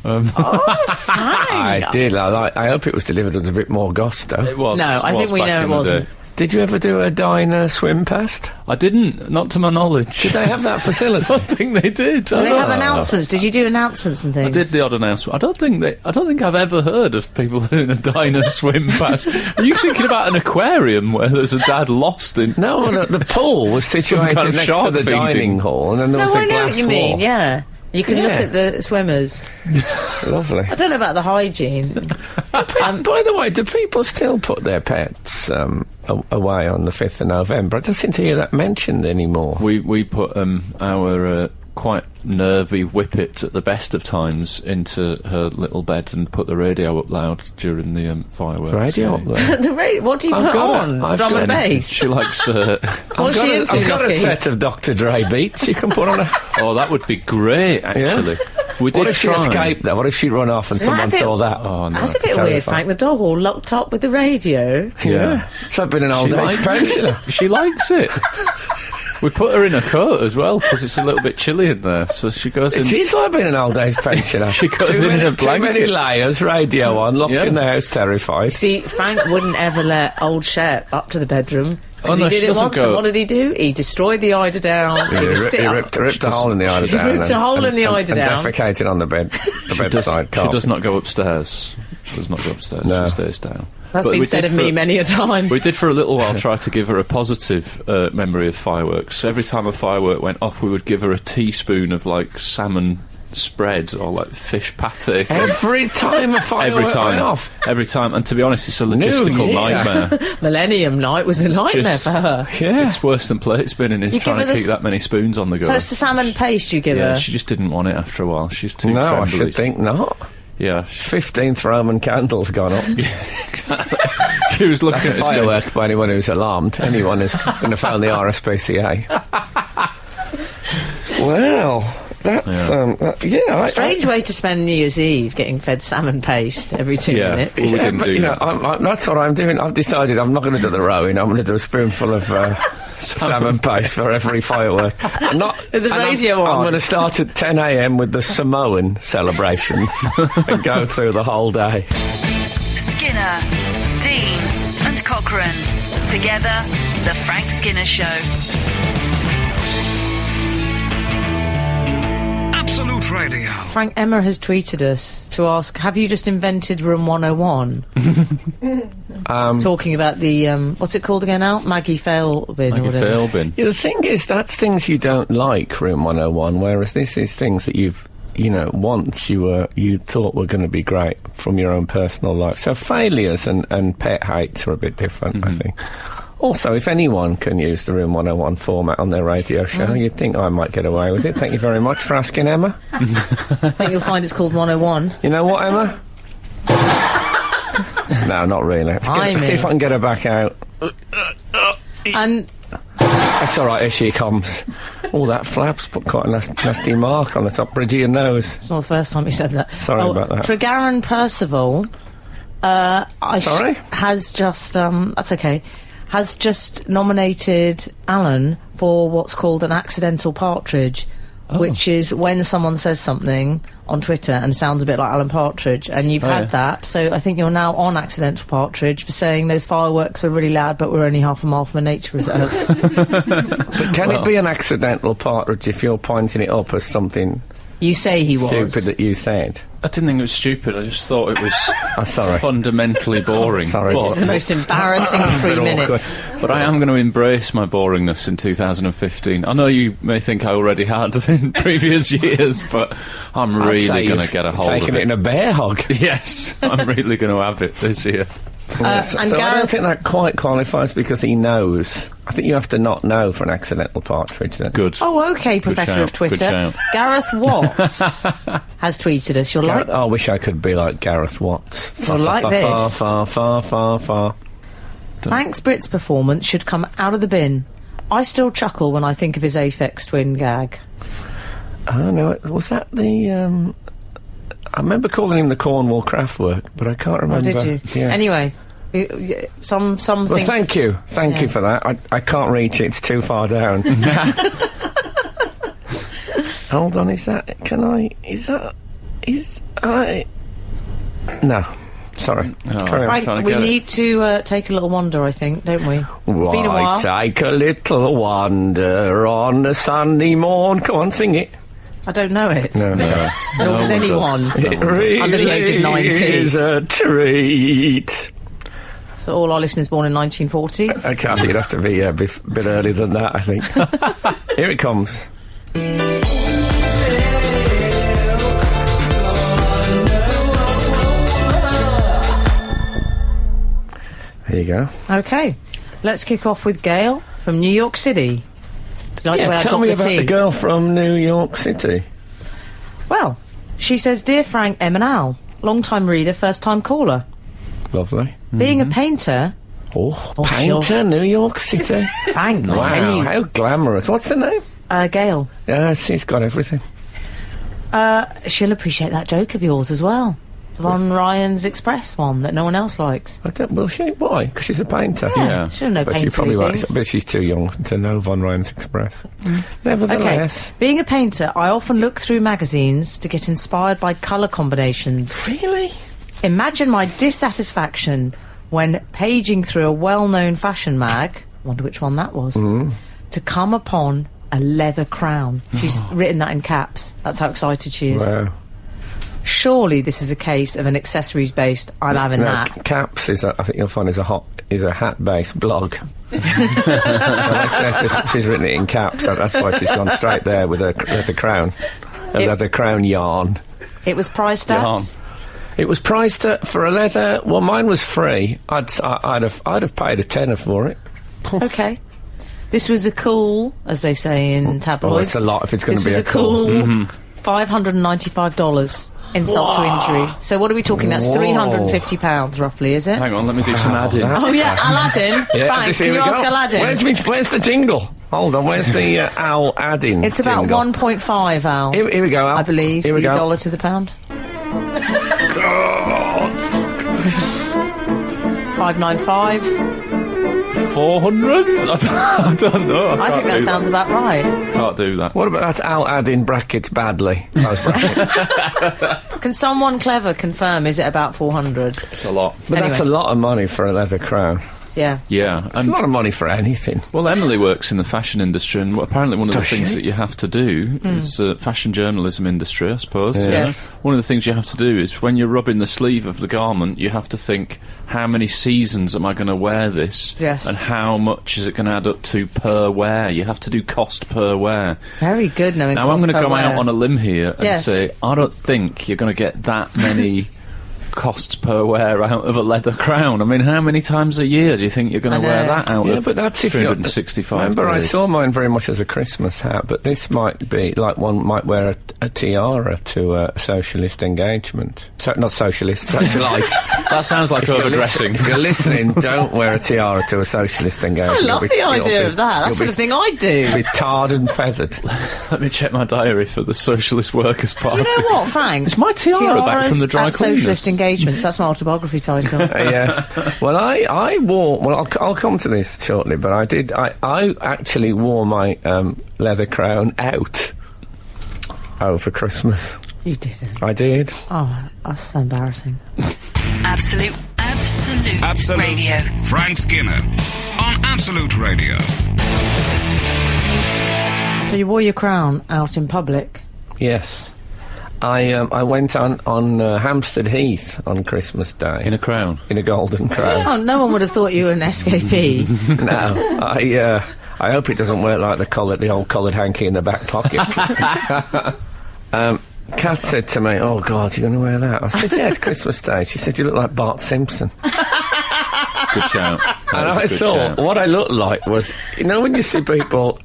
I did. I hope it was delivered with a bit more gusto. It was. No, I think we back know in it the wasn't. day. Did you ever do a diner swim past? I didn't, not to my knowledge. Did they have that facility? I think they did. Do they have announcements? Did you do announcements and things? I did the odd announcement. I don't think I've ever heard of people doing a diner swim past. Are you thinking about an aquarium where there's a dad lost in? No, the pool was situated kind of next to shark the feeding. dining hall, and then there No, was I a know glass what you wall. mean, yeah. You can look Yeah. at the swimmers. Lovely. I don't know about the hygiene. By the way, do people still put their pets away on the 5th of November? I don't seem to hear that mentioned anymore. We put our quite nervy whippet at the best of times into her little bed and put the radio up loud during the fireworks. Radio up there. What do you I've put got on? it. I've Drum got and it. bass? She likes. What's she into, I've got a Lockie? set of Dr. Dre beats you can put on a... Oh, that would be great. Actually, we did What if she try. escaped though? What if she run off and someone bit- saw that? Oh no. That's a bit Terrifying. weird, Frank. The dog all locked up with the radio. Yeah. So I've been an old She age likes pensioner. She likes it. We put her in a coat as well because it's a little bit chilly in there. So she goes in. It is like being an old age pensioner. She goes too in many, a too many blanket. layers, radio on, locked Yeah. in the house, terrified. See, Frank wouldn't ever let old Shep up to the bedroom. Oh, Because no, he she did it doesn't once, go- and what did he do? He destroyed the eider down. Yeah, he would he sit up. ripped a hole in the eider He down. ripped a hole in the eider down. And defecated on the bed, the bedside She carpet. does not go upstairs. She does not go upstairs. No. She stays down. That's But been we said did of me for- many a time. We did for a little while try to give her a positive memory of fireworks. So every time a firework went off, we would give her a teaspoon of like salmon spread or like fish pate. Every time a firework Every time, went off. every time, and to be honest, it's a logistical Year. nightmare. Millennium Night was a nightmare just- for her. Yeah. It's worse than plate spinning. Is You trying give to her keep this- that many spoons on the go. So it's the salmon paste you give Yeah, her. she just didn't want it after a while. She's too No, I trembly. should think not. Yeah, 15th Roman candle's gone up. she was looking That's a at us going, firework by anyone who's alarmed. Anyone who's going to phone the RSPCA. Well, that's yeah. Strange way to spend New Year's Eve, getting fed salmon paste every 2 Yeah. minutes. Well, we Yeah, didn't but, do you know, that. that's what I'm doing. I've decided I'm not going to do the rowing. I'm going to do a spoonful of salmon paste for every firework. I'm not, With the and radio I'm on. going to start at 10 a.m. with the Samoan celebrations and go through the whole day. Skinner, Dean, and Cochrane. Together, The Frank Skinner Show. Absolute Radio. Frank, Emma has tweeted us to ask, have you just invented Room 101? Talking about the, what's it called again now? Maggie Failbin or Like a whatever. fail bin. Yeah, the thing is, that's things you don't like, Room 101, whereas this is things that you've, once you thought were going to be great from your own personal life. So failures and pet hates are a bit different, I think. Also, if anyone can use the Room 101 format on their radio show, you'd think I might get away with it. Thank you very much for asking, Emma. I think you'll find it's called 101. You know what, Emma? No, not really. Let's see if I can get her back out. And That's all right, here she comes. Oh, that flap's put quite a nasty mark on the top bridge of your nose. it's not the first time you said that. Sorry about that. Tregaron Percival Sorry? has just, that's okay, has just nominated Alan for what's called an accidental partridge, which is when someone says something on Twitter and sounds a bit like Alan Partridge, and you've had that, so I think you're now on Accidental Partridge for saying those fireworks were really loud but we're only half a mile from a nature reserve. But can it be an accidental partridge if you're pointing it up as something You say he was. Stupid that you said. I didn't think it was stupid. I just thought it was I'm sorry. fundamentally boring. Sorry. This is the most embarrassing 3 minutes. But I am going to embrace my boringness in 2015. I know you may think I already had in previous years, but I'm really going to get a hold of it. Taking it in a bear hug. Yes, I'm really going to have it this year. Yes. and so I don't Gareth- think that quite qualifies because he knows. I think you have to not know for an accidental partridge then. Good. Oh, OK, Professor shout, of Twitter. good shout. Gareth Watts has tweeted us. You're like... I wish I could be like Gareth Watts. You're like this. Far. Frank Spritz's performance should come out of the bin. I still chuckle when I think of his Aphex Twin gag. Oh, no, was that the... I remember calling him the Cornwall Kraftwerk, but I can't Oh, remember. did you? Yeah. Anyway, some Well, think... thank you. Thank you for that. I can't reach it. It's too far down. Hold on, No. Sorry. Oh. Carry on. Right, trying to we get it. need to take a little wander, I think, don't we? It's been a while. Take a little wander on a Sunday morn. Come on, sing it. I don't know it. No. Nor does one anyone. does. It really Under the age of 90. is a treat. So all our listeners born in 1940. Okay, I think it'd have to be a bit earlier than that, I think. Here it comes. There you go. OK, let's kick off with Gail from New York City. Do you like the way I tell got me the about tea? the girl from New York City. Well, she says, Dear Frank, Em and Al, long-time reader, first-time caller. Lovely. Being a painter... Oh, Oh, painter, sure. New York City. Frank, I tell Wow, you. how glamorous. What's her name? Gail, Yeah, she's got everything. she'll appreciate that joke of yours as well. Von Ryan's Express one that no one else likes. Will she? Why? Because she's a painter. Yeah. She'll know But she painterly probably won't. things. But she's too young to know Von Ryan's Express. Okay, Nevertheless. being a painter, I often look through magazines to get inspired by colour combinations. Really? Imagine my dissatisfaction when paging through a well-known fashion mag, wonder which one that was, to come upon a leather crown. She's written that in caps. That's how excited she is. Wow. Surely this is a case of an accessories-based, I'm having that. Caps is, I think you'll find, is a hat-based blog. So she's written it in caps. So that's why she's gone straight there with a leather crown. A leather crown yarn. It was priced at... Yarn. It was priced for a leather. Well, mine was free. I'd have paid a tenner for it. Okay. This was a cool, as they say in tabloids. Oh, it's a lot if it's going to This be was a cool Mm-hmm. $595. Insult to injury. So what are we talking? That's Whoa. £350 roughly, is it? Hang on, let me do some adding. that- Oh yeah, Aladdin. Frank, here can you we ask go. Aladdin? Where's the jingle? Hold on, where's the Aladdin? It's about jingle? 1.5, Al. Here we go, Al. I believe. Here we the go. dollar to the pound. 595. 400? I don't know. I think that sounds about right. Can't do that. What about that Aladdin brackets badly? Those brackets. Can someone clever confirm? Is it about 400? It's a lot. But that's a Anyway. lot of money for a leather crown. Yeah. Yeah. It's a And lot of money for anything. well, Emily works in the fashion industry, and apparently one of the Does things she? that you have to do is fashion journalism industry, I suppose. Yeah. you know. Yes. One of the things you have to do is when you're rubbing the sleeve of the garment, you have to think, how many seasons am I going to wear this? Yes. And how much is it going to add up to per wear? You have to do cost per wear. Very good knowing Now, I'm cost going to per go out wear. on a limb here and Yes. say, I don't think you're going to get that many costs per wear out of a leather crown. I mean, how many times a year do you think you're going I to wear know. that out Yeah, of but that's if you're... 365 Remember, I days? saw mine very much as a Christmas hat, but this might be like one might wear a tiara to a socialist engagement. Not socialist, socialite. That sounds like overdressing. If you're listening, don't wear a tiara to a socialist engagement. I love the idea of that. That's the sort of thing I'd do. You'll be tarred and feathered. Let me check my diary for the Socialist Workers' Party. Do you know what, Frank? Is my tiara back from the dry at cleaners? Socialist Engagements. That's my autobiography title. Yes. Well, I wore. Well, I'll come to this shortly, but I did. I actually wore my leather crown out over Christmas. You didn't. I did. Oh, that's so embarrassing. Absolute Radio. Frank Skinner on Absolute Radio. So you wore your crown out in public. Yes. I went on Hampstead Heath on Christmas Day. In a crown. In a golden crown. Oh, no one would have thought you were an SKP. No, I hope it doesn't work like the old collared hanky in the back pocket. Kat said to me, "Oh God, you're going to wear that?" I said, "Yeah, it's Christmas Day." She said, "You look like Bart Simpson." Good shout. And I thought, what I looked like was, you know, when you see people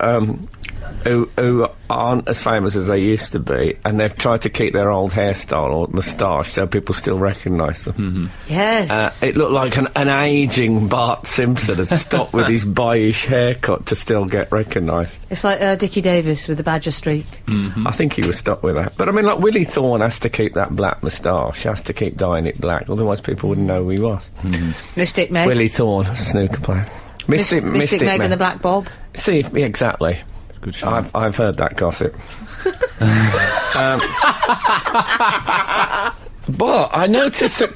who aren't as famous as they used to be, and they've tried to keep their old hairstyle or moustache so people still recognise them. Mm-hmm. Yes. It looked like an ageing Bart Simpson had stopped with his boyish haircut to still get recognised. It's like Dickie Davis with the badger streak. I think he was stuck with that. But I mean, like, Willie Thorne has to keep that black moustache, has to keep dyeing it black, otherwise people wouldn't know who he was. Mystic Meg. Willie Thorne, snooker player. Mystic Meg and the Black Bob. See, exactly. Good shout. I've heard that gossip. But I noticed at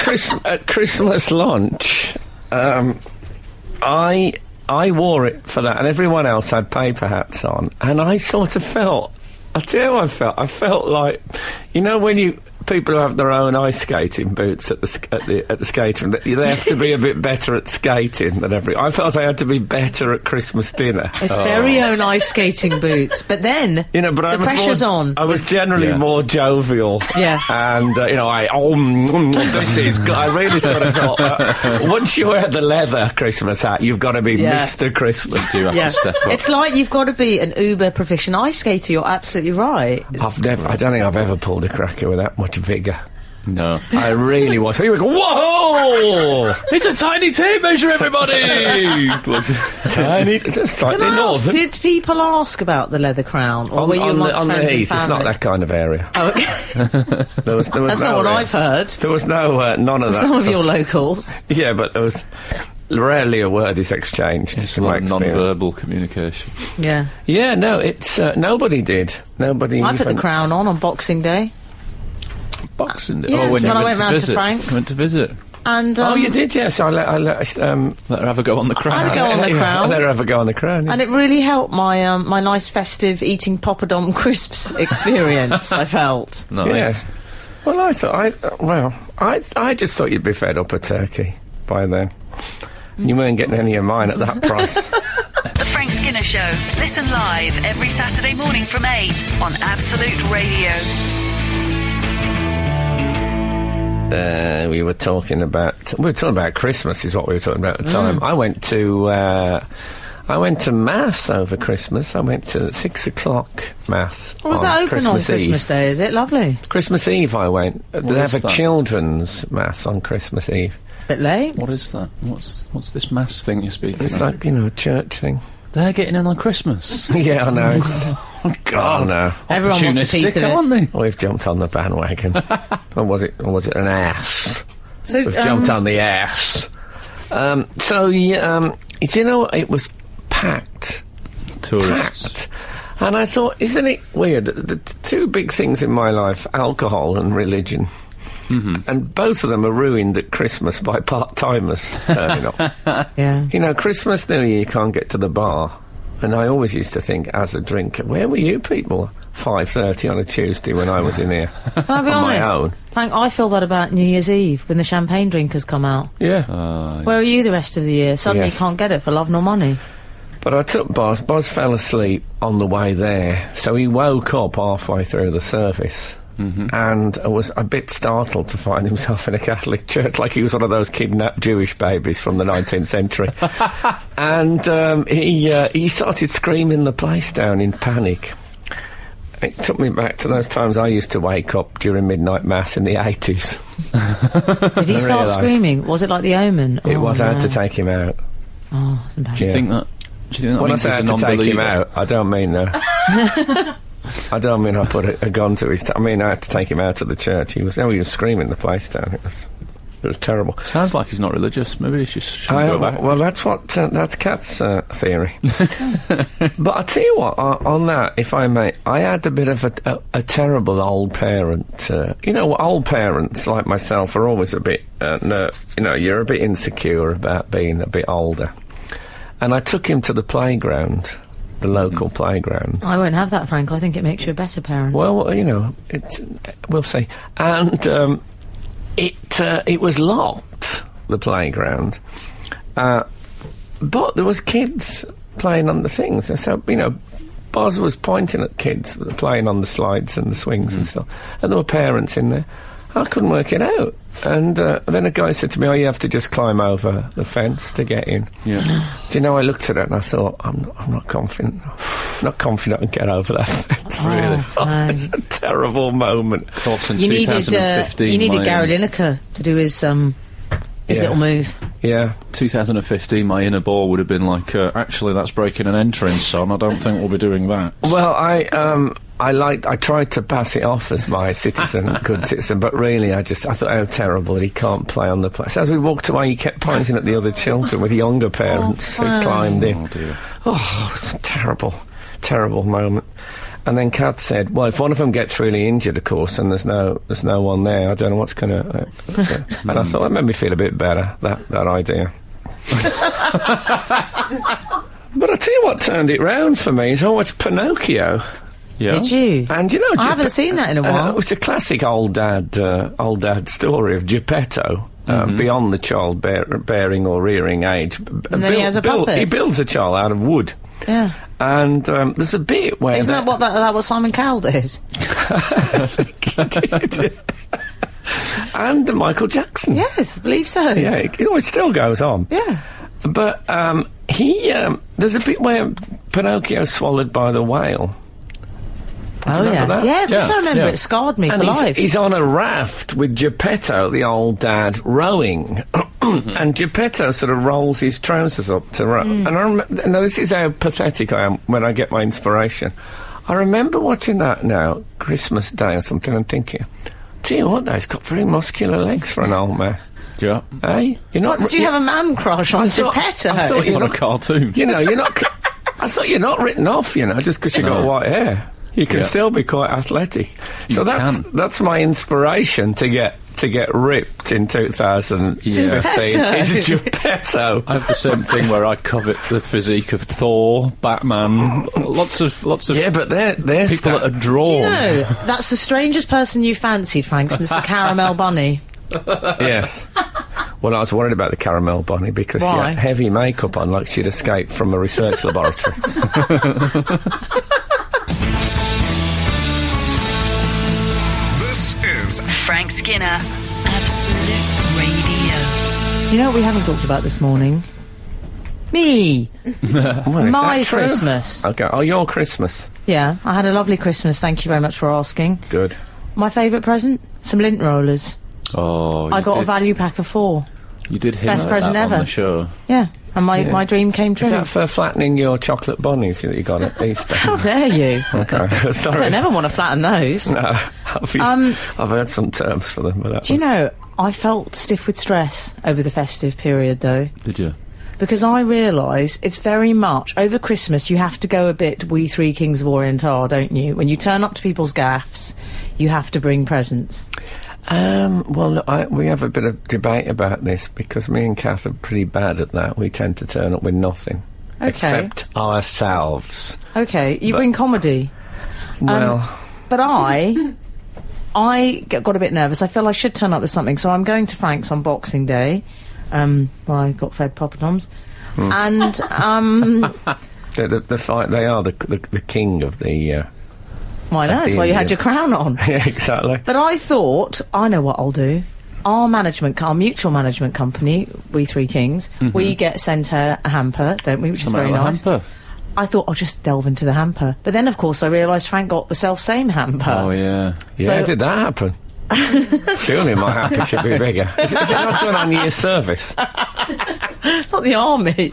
Christmas lunch, I wore it for that, and everyone else had paper hats on, and I sort of felt. I'll tell you how I felt. I felt like, you know, when people who have their own ice skating boots at the skating, they have to be a bit better at skating than I felt I had to be better at Christmas dinner. It's very own ice skating boots, but then You know, but the pressure's on. I was generally more jovial. Yeah. And, you know, this is good. I really sort of thought, once you wear the leather Christmas hat, you've got to be Mr. Christmas. You have to step up. It's like you've got to be an uber proficient ice skater. You're absolutely right. I don't think I've ever pulled a cracker with that much vigour. No. I really was. He would go, whoa! It's a tiny tape measure, everybody! Tiny, slightly Can I ask, northern. did people ask about the leather crown, or were you amongst on the friends and heath, it's not family? that kind of area. Oh, okay. There was That's not what I've heard. There was no none of that. Some of sort your locals. Yeah, but there was rarely a word is exchanged. It's in my like experience. non-verbal communication. Yeah. Yeah, no, it's nobody did. Nobody. I put the even- crown on Boxing Day. Boxing Day. Yeah, Oh, when when you I went went to round to visit. Frank's. Went to visit. And Oh, you did, yes. I let Let her have a go on the crown. I had a go on the crown. I let her have a go on the crown. Yeah. And it really helped my my nice festive eating poppadom crisps experience. I felt. Nice. Yeah. Well, I just thought you'd be fed up a turkey by then. You weren't getting any of mine at that price. The Frank Skinner Show. Listen live every Saturday morning from 8 on Absolute Radio. We were talking about Christmas is what we were talking about at the time. I went to Mass over Christmas. I went to 6 o'clock Mass. Was that open on Christmas Day? Is it lovely? Christmas Eve I went. They have is a that? children's Mass on Christmas Eve. Bit late. What is that? What's this mass thing you're speaking It's of? like, you know, a church thing. They're getting in on Christmas. Yeah, I know. Oh, no. Everyone wants a piece of it. aren't they? We've jumped on the bandwagon. or was it an ass? So, We've jumped on the ass. Do you know, it was packed. Tourists. And I thought, isn't it weird that the two big things in my life, alcohol and religion, and both of them are ruined at Christmas by part-timers turning up. yeah. You know, Christmas, New Year, you can't get to the bar. And I always used to think, as a drinker, where were you people 5:30 on a Tuesday when I was in here Can I be on my honest? own? Frank, I feel that about New Year's Eve when the champagne drinkers come out. Yeah. Where are you the rest of the year? Suddenly Yes. you can't get it for love nor money. But I took Boz. Boz fell asleep on the way there, so he woke up halfway through the service. And was a bit startled to find himself in a Catholic church, like he was one of those kidnapped Jewish babies from the 19th century. And he started screaming the place down in panic. It took me back to those times I used to wake up during midnight mass in the 80s. Did he start realised. screaming? Was it like The Omen? It was. I had no. to take him out. Oh, that's Do you embarrassing. think that? Do you think that When I means say I he's had a to take him non-believer? out, I don't mean I don't mean I put a gun to his... I mean I had to take him out of the church. He was screaming the place down. It was terrible. Sounds like he's not religious. Maybe he just shouldn't go back. Well, that's Kat's theory. But I tell you what, on that, if I may, I had a bit of a terrible old parent. You know, old parents like myself are always a bit, you're a bit insecure about being a bit older. And I took him to the playground the local playground. I won't have that, Frank. I think it makes you a better parent. Well, you know, we'll see. And it was locked, the playground, but there was kids playing on the things. So, you know, Boz was pointing at kids playing on the slides and the swings and stuff, and there were parents in there. I couldn't work it out. And then a guy said to me, "Oh, you have to just climb over the fence to get in." Yeah. Do you know, I looked at it and I thought, I'm not confident. Not confident I can get over that fence. Really? no. It's a terrible moment. Of course, in You 2015... needed Gary Lineker to do his little move. Yeah. 2015, my inner ball would have been like, actually, that's breaking an entrance, son. I don't think we'll be doing that. Well, I tried to pass it off as my good citizen, but really I thought how terrible that he can't play on the place. As we walked away, he kept pointing at the other children with younger parents who climbed in. Oh, dear. Oh, it's a terrible, terrible moment. And then Kat said, "Well, if one of them gets really injured, of course, and there's no one there, I don't know what's going to..." And I thought, that made me feel a bit better, that idea. But I tell you what turned it round for me is I watched Pinocchio. Yeah. Did you? And you know, I haven't seen that in a while. It was a classic old dad story of Geppetto. Beyond the child bearing or rearing age. And then he has a puppet. He builds a child out of wood. Yeah. And there's a bit where... Isn't that what Simon Cowell did? And Michael Jackson. Yes, I believe so. Yeah, it still goes on. Yeah. But there's a bit where Pinocchio's swallowed by the whale. Oh, remember yeah. that? Yeah, of course Yeah, I remember. yeah. It scarred me And for life. he's on a raft with Geppetto, the old dad, rowing. And Geppetto sort of rolls his trousers up to row. And I remember... Now, this is how pathetic I am when I get my inspiration. I remember watching that now, Christmas Day or something, and thinking, "Gee, what, he's got very muscular legs for an old man." Yeah. Eh? You're not... Did you have a man crush on Geppetto? I thought On a cartoon. You know, you're not... I thought you're not written off, you know, just because you got white hair. You can still be quite athletic. So that's my inspiration to get ripped in 2015 is Geppetto. I have the same thing where I covet the physique of Thor, Batman, lots of Yeah, but they're people that are drawn. You know, that's the strangest person you fancied, Frank, since the Caramel Bunny. Yes. Well, I was worried about the Caramel Bunny because she Why? had heavy makeup on, like she'd escaped from a research laboratory. This is Frank Skinner, Absolute Radio. You know what we haven't talked about this morning? Me. Well, is My that true? Christmas. Okay. Oh, your Christmas. Yeah, I had a lovely Christmas. Thank you very much for asking. Good. My favourite present? Some lint rollers. Oh, I got a value pack of 4. You did hint Best at present that ever. on the show. Yeah, and my dream came true. Is that for flattening your chocolate bunnies that you got at Easter? How dare you? Okay. Sorry. I don't ever want to flatten those. No, I've heard some terms for them, but that Do you know, I felt stiff with stress over the festive period, though, Did you? because I realise it's very much, over Christmas, you have to go a bit We Three Kings of Orient are, don't you? When you turn up to people's gaffs, you have to bring presents. Well, look, we have a bit of debate about this because me and Kath are pretty bad at that. We tend to turn up with nothing. Okay. Except ourselves. Okay, you bring comedy. Well, But I got a bit nervous. I felt I should turn up with something, so I'm going to Frank's on Boxing Day. Well, I got fed poppadoms. And, the fight, they are the king of the... well, I know, that's why you had Indian. your crown on. Yeah, exactly. But I thought, I know what I'll do. Our mutual management company, We Three Kings, we get sent a hamper, don't we, which is Come very out of a nice. hamper. I thought I'll just delve into the hamper. But then, of course, I realised Frank got the self-same hamper. Oh, yeah. Yeah, So- did that happen? Surely my hamper should be bigger. Is it not done on year service? It's not the army.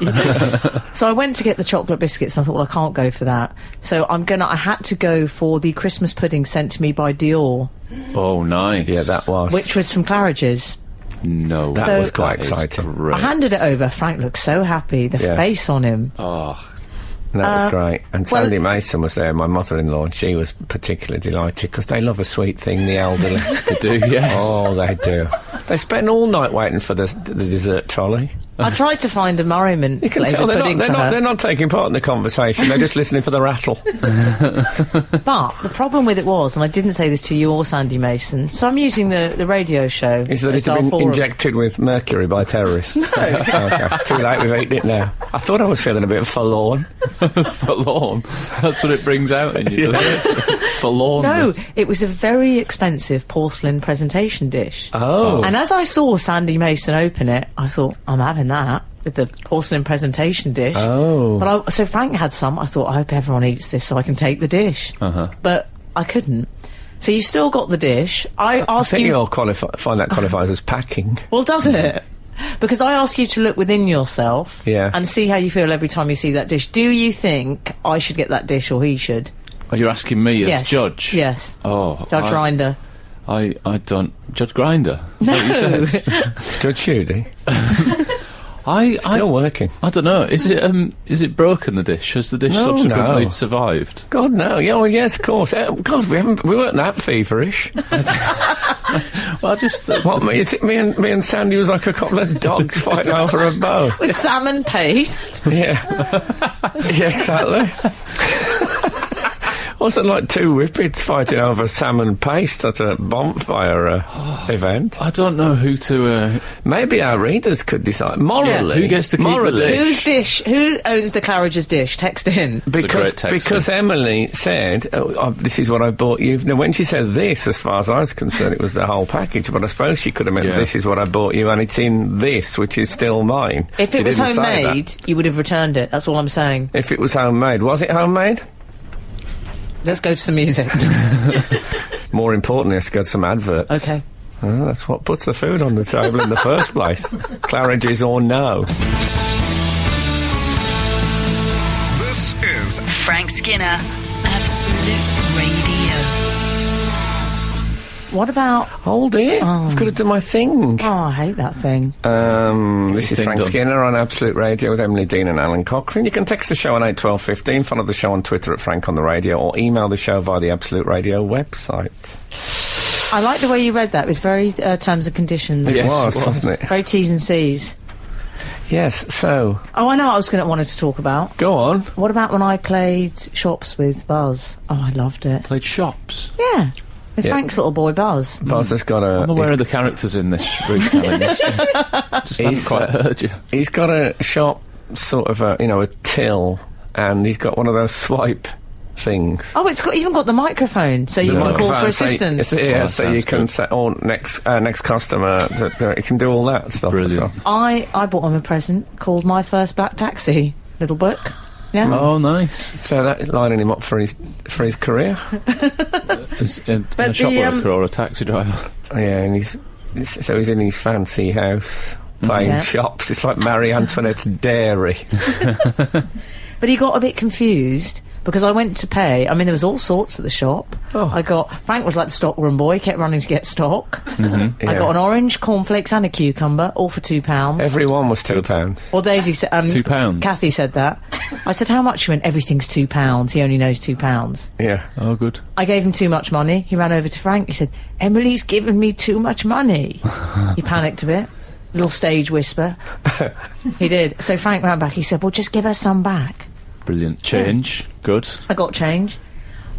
So I went to get the chocolate biscuits and I thought, well, I can't go for that. So I had to go for the Christmas pudding sent to me by Dior, Oh, nice. Yeah, that was. which was from Claridge's. No. That So- was quite That is exciting. great. I handed it over. Frank looked so happy. The Yes. face on him. Oh, That was great. And well- Sandy Mason was there, my mother-in-law, and she was particularly delighted because they love a sweet thing, the elderly. they do, yes. Oh, they do. They spend all night waiting for the dessert trolley. I tried to find a merriment You can tell flavoured pudding for her. they're not taking part in the conversation. They're just listening for the rattle. But the problem with it was, and I didn't say this to you or Sandy Mason, so I'm using the radio show. Is that as it's our been forum. injected with mercury by terrorists? No. Okay. Too late, we've eaten it now. I thought I was feeling a bit forlorn. Forlorn. That's what it brings out in you, doesn't it? Forlorn. No, it was a very expensive porcelain presentation dish. Oh. And as I saw Sandy Mason open it, I thought, I'm having that with the porcelain presentation dish. Oh. But so Frank had some. I thought, I hope everyone eats this so I can take the dish. Uh-huh. But I couldn't. So you still got the dish. I I asked think you... you'll find that qualifies as packing. Well, does it? Because I ask you to look within yourself Yes. and see how you feel every time you see that dish. Do you think I should get that dish or he should? Are you asking me as Yes. judge? Yes. Oh. Judge Rinder. I don't... Judge Grinder? No. Judge Judy, I still working. I don't know. Is it broken, the dish? Has the dish No, subsequently no. survived? God, no. Yeah, well, yes, of course. God, we weren't that feverish. Well, I just... What, you think me and Sandy was like a couple of dogs fighting over a bow? With salmon paste. Yeah. Yeah, exactly. Wasn't like two whippets fighting over salmon paste at a bonfire event. I don't know who to... Maybe our readers could decide. Morally. Who gets to keep the morally, dish? Whose dish? Who owns the Claridge's dish? Text in. great text, Because Emily said, this is what I bought you. Now, when she said this, as far as I was concerned, it was the whole package, but I suppose she could have meant Yeah. this is what I bought you, and it's in this, which is still mine. If She it was didn't say that. homemade, you would have returned it. That's all I'm saying. If it was homemade. Was it homemade? Let's go to some music. More importantly, let's get some adverts. Okay. That's what puts the food on the table in the first place. Claridge's or no. This is Frank Skinner, Absolute Radio. What about... Oh dear, I've got to do my thing. Oh, I hate that thing. This is thing Frank done. Skinner on Absolute Radio with Emily Dean and Alan Cochrane. You can text the show on 81215, follow the show on Twitter at Frank on the Radio, or email the show via the Absolute Radio website. I like the way you read that. It was very terms and conditions. It Yes, was, it was. wasn't it? Very T's and C's. Yes, so, Oh, I know what I was wanted to talk about. go on. What about when I played shops with Buzz? Oh, I loved it. Played shops. Yeah. With Yeah. Frank's little boy Buzz. Buzz has got I'm a... aware of the characters in this retelling. Just haven't He's, quite heard you. He's got a shop, sort of a till, and he's got one of those swipe things. Oh, it's even got the microphone, so you No. can call for Phone, so you- assistance. Yeah, Oh, that so you sounds can good. say, next customer, you can do all that stuff. as Brilliant. well. I bought him a present called My First Black Taxi. Little book. Yeah. Oh, nice. So that's lining him up for his career. Is a But shop the, worker or a taxi driver? Yeah, and he's in his fancy house playing Yeah. shops. It's like Marie Antoinette's dairy. But he got a bit confused because I went to pay. I mean, there was all sorts at the shop. Oh. Frank was like the stockroom boy, kept running to get stock. I Yeah. got an orange, cornflakes and a cucumber, all for £2. Everyone was £2. Well, Daisy said... £2? Kathy said that. I said, how much? She went, everything's £2. He only knows £2. Yeah. Oh, good. I gave him too much money. He ran over to Frank. He said, Emily's given me too much money. He panicked a bit. Little stage whisper. He did. So Frank ran back. He said, well, just give her some back. Brilliant. Change. Good. I got change.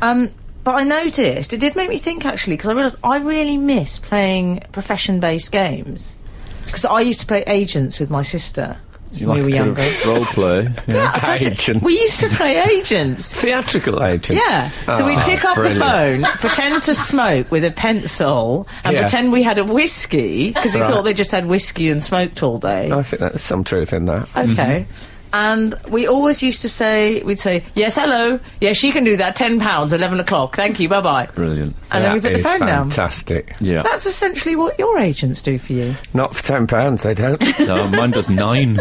But I noticed, it did make me think actually, because I realised I really miss playing profession-based games. Because I used to play agents with my sister You when we were a younger. bit of role play. Yeah. Of course, Agent. we used to play agents. Theatrical agent. Yeah. So we'd pick up brilliant. the phone, pretend to smoke with a pencil, and Yeah. pretend we had a whiskey, because we Right. thought they just had whiskey and smoked all day. I think there's some truth in that. Okay. And we always used to say, we'd say, yes, hello. Yes, she can do that. £10, 11 o'clock. Thank you. Bye-bye. Brilliant. And then we put the That phone is down. fantastic. Yeah. That's essentially what your agents do for you. Not for £10, they don't. No, mine does 9.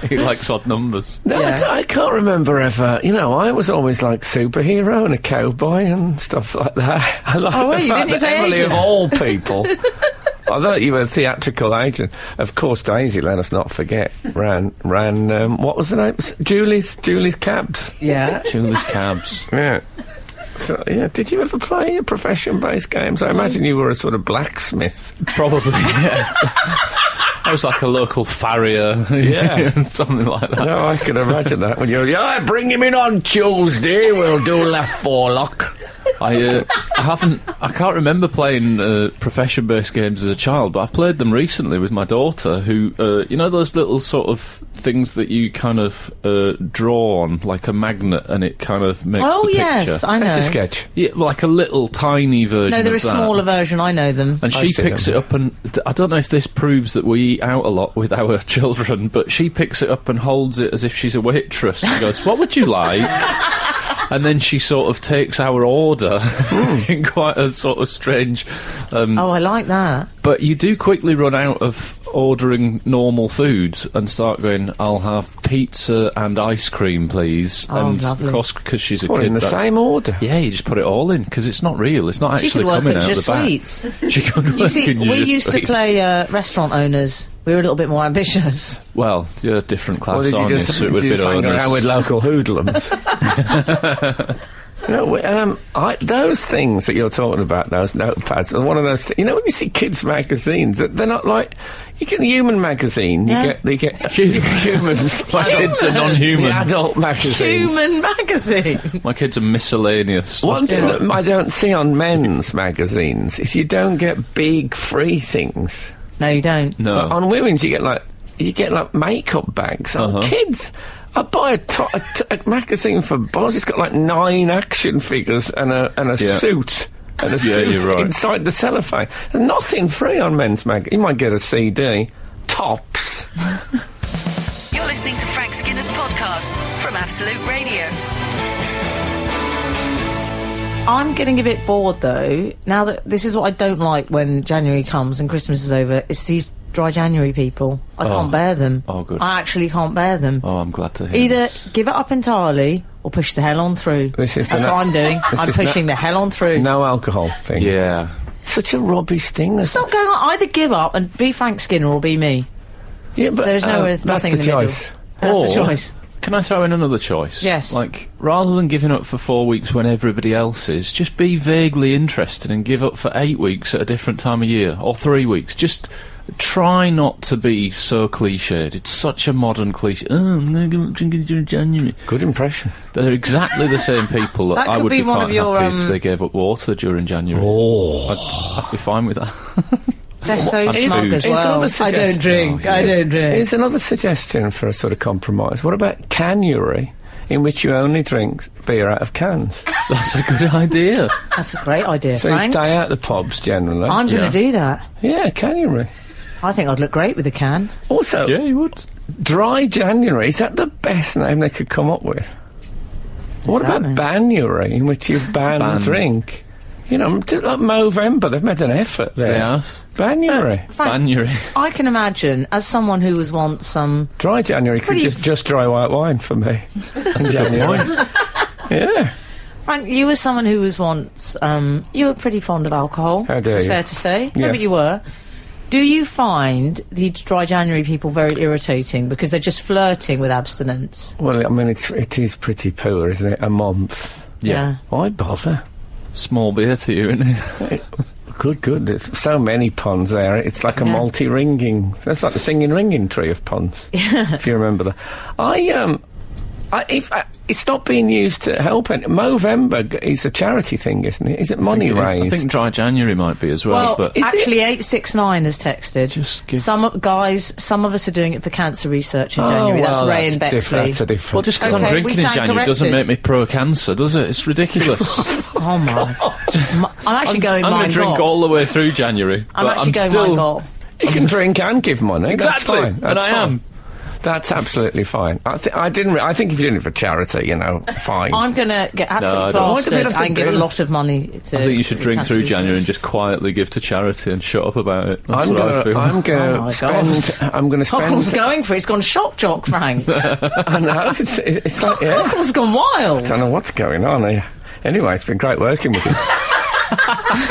He likes odd numbers. No, Yeah. I can't remember ever. I was always like superhero and a cowboy and stuff like that. I like Oh, well, the you fact didn't that play Emily, agent. of all people, I thought you were a theatrical agent. Of course, Daisy, let us not forget, ran. What was the name? Julie's Cabs. Yeah. Julie's Cabs. Yeah. So, yeah, did you ever play profession-based games? I imagine you were a sort of blacksmith. Probably, yeah. I was like a local farrier, Yeah. something like that. No, I can imagine that. When you're, yeah, bring him in on Tuesday, we'll do left forelock. I can't remember playing profession-based games as a child, but I played them recently with my daughter, who, you know those little sort of things that you kind of draw on, like a magnet, and it kind of makes the picture? Yes, I know. It's a sketch. Yeah, like a little tiny version No, there of is a that. smaller version, I know them. And I she see picks them. it up, and I don't know if this proves that we eat out a lot with our children, but she picks it up and holds it as if she's a waitress and goes, "What would you like?" And then she sort of takes our order in quite a sort of strange... Oh, I like that. But you do quickly run out of ordering normal foods and start going, "I'll have pizza and ice cream, please." Oh, and lovely. of course, because she's a What, kid... in the that's- same order? Yeah, you just put it all in, because it's not real. It's not She actually could work coming at out Just the back. Sweets. She could You work see, in we Just used to Sweets. play restaurant owners. We were a little bit more ambitious. Well, you're a different class, Or did you aren't you? just, So it would did you be just hang owners. around with local hoodlums? No, those things that you're talking about, those notepads, are one of those. You know, when you see kids' magazines, they're not like you get the Human magazine. Yeah. You get humans. My kids are non-human. The adult magazines. Human magazine. My kids are miscellaneous. One thing that I don't see on men's magazines is you don't get big free things. No, you don't. No. On women's, you get like makeup bags. On kids, I buy a magazine for boys. It's got like 9 action figures and a Yeah. suit. And a Yeah, suit you're right. inside the cellophane. There's nothing free on men's mag. You might get a CD. Tops. You're listening to Frank Skinner's podcast from Absolute Radio. I'm getting a bit bored though. Now that this is what I don't like when January comes and Christmas is over. It's these dry January people. I can't bear them. Oh, good. I actually can't bear them. Oh, I'm glad to hear Either this. give it up entirely or push the hell on through. This is the That's no- what I'm doing. this I'm is no- pushing the hell on through. No alcohol thing. Yeah. Such a rubbish thing. Stop going on. Either give up and be Frank Skinner or be me. Yeah, but There's no that's nothing the in the middle. choice. That's the Or- choice. Can I throw in another choice? Yes. Like, rather than giving up for 4 weeks when everybody else is, just be vaguely interested and give up for 8 weeks at a different time of year, or 3 weeks. Just try not to be so cliched. It's such a modern cliche. Oh, I'm going to give up drinking during January. Good impression. They're exactly the same people that That I could would be be one quite of your, happy if they gave up water during January. Oh. I'd be fine with that. They're so I'd smug choose. as It's well. another I suggestion. don't drink. Oh, I yeah. don't drink. Here's another suggestion for a sort of compromise. What about Canuary, in which you only drink beer out of cans? That's a good idea. That's a great idea, So you Frank. stay out the pubs generally. I'm going Yeah. to do that. Yeah, Canuary. I think I'd look great with a can. Also, Yeah, you would. Dry January, is that the best name they could come up with? What that about mean? Banuary, in which you ban Ban. drink? You know, like Movember, they've made an effort there. They have. Banuary. Frank, January. I can imagine, as someone who was once Dry January could Pretty- just dry white wine for me. That's a good point. Yeah. Frank, you were someone who was once, you were pretty fond of alcohol. How dare It's you. fair to say. No, Yes. but you were. Do you find the dry January people very irritating because they're just flirting with abstinence? Well, I mean, it is pretty poor, isn't it? A month. Yeah. Why bother? Small beer to you, isn't it? Good. There's so many puns there. It's like a Yeah. multi-ringing. That's like the singing ringing tree of puns. If you remember that. It's not being used to help any. Movember is a charity thing, isn't it? Is it money I think it is. raised? I think Dry January might be as well, Well, but Is it? actually, 869 has texted. Just give- Some of us are doing it for cancer research in January. That's well, Ray and that's Bexley. That's a different. well, just because Okay, I'm we drinking in stand January doesn't corrected. make me pro-cancer, does it? It's ridiculous. Oh my! I'm actually going. I'm my going to drink God. all the way through January. I'm but actually going still... my God. You can drink and give money. Exactly, That's fine. and That's I am. fine. That's absolutely fine. I think if you're doing it for charity, you know, fine. I'm going to get I absolutely don't. What do we plastered have to and give a do? lot of money to. I think you should drink cancer through January and research. just quietly give to charity and shut up about it. That's I'm what I feel. going Oh my to spend. I'm going to Cockle's spend. going for it. It's gone shock jock, Frank. I know. It's like yeah. Cockle's gone wild. I don't know what's going on here. Anyway, it's been great working with you.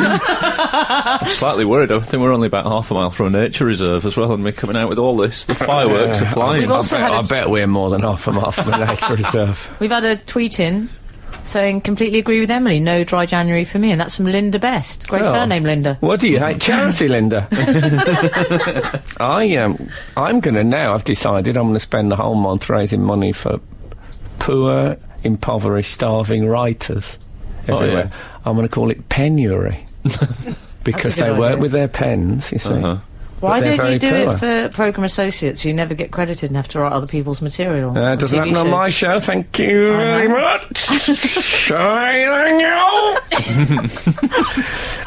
I'm slightly worried. I think we're only about half a mile from a nature reserve as well, and we're coming out with all this. The fireworks are flying. We've also had I a- bet we're more than half a mile from a nature reserve. We've had a tweet in saying, completely agree with Emily, no dry January for me, and that's from Linda Best. Great Oh. surname, Linda. What do you hate? Charity, Linda? I'm going to now, I've decided I'm going to spend the whole month raising money for poor, impoverished, starving writers everywhere. yeah. I'm going to call it penury. Because That's a they good work idea. with their pens, you see. Uh-huh. Why they're don't you do very it for Programme Associates? You never get credited and have to write other people's material. on Doesn't TV happen on shows. my show, thank you very much. Thank you.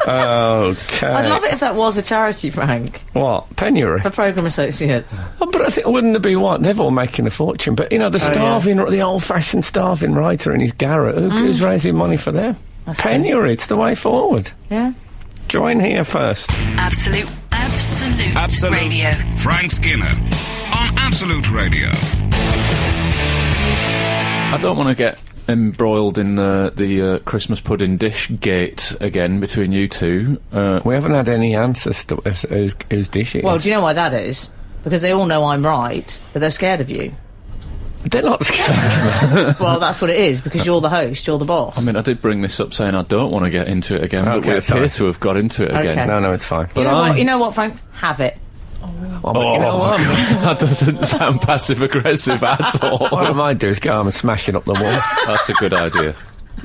Okay. I'd love it if that was a charity, Frank, What? Penury? for Programme Associates. Oh, but I think, wouldn't there be what? They're all making a fortune. But, you know, the the old-fashioned starving writer in his garret, who's raising money for them? That's Penury, it's the way forward. Yeah. Join here first. Absolute Radio. Frank Skinner on Absolute Radio. I don't want to get embroiled in the Christmas pudding dish gate again between you two. We haven't had any answers to whose dish it Well, is. do you know why that is? Because they all know I'm right, but they're scared of you. They're not scared. Well, that's what it is, because you're the host, you're the boss. I mean, I did bring this up saying I don't want to get into it again, but Okay, we appear sorry. to have got into it again. Okay. No, it's fine. you, know I- what, you know what, Frank? Have it. Well, but you know what? That doesn't sound passive-aggressive at all. What I might do is go home and smash it up the wall. That's a good idea.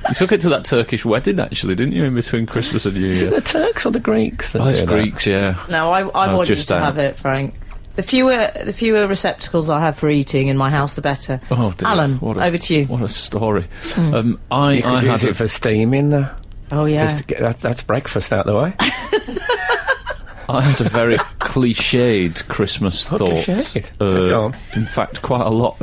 You took it to that Turkish wedding, actually, didn't you, in between Christmas and New Is it Year? the Turks or the Greeks that Oh, it's do that? Greeks, yeah. No, I I've want you just to down. have it, Frank. The fewer receptacles I have for eating in my house, the better. Oh, dear. Alan, What a- over to you. What a story. You I could had use it for steaming, though. Oh, yeah. Just to get that's breakfast out the way. I had a very cliched Christmas thought. cliched? Go on. In fact, quite a lot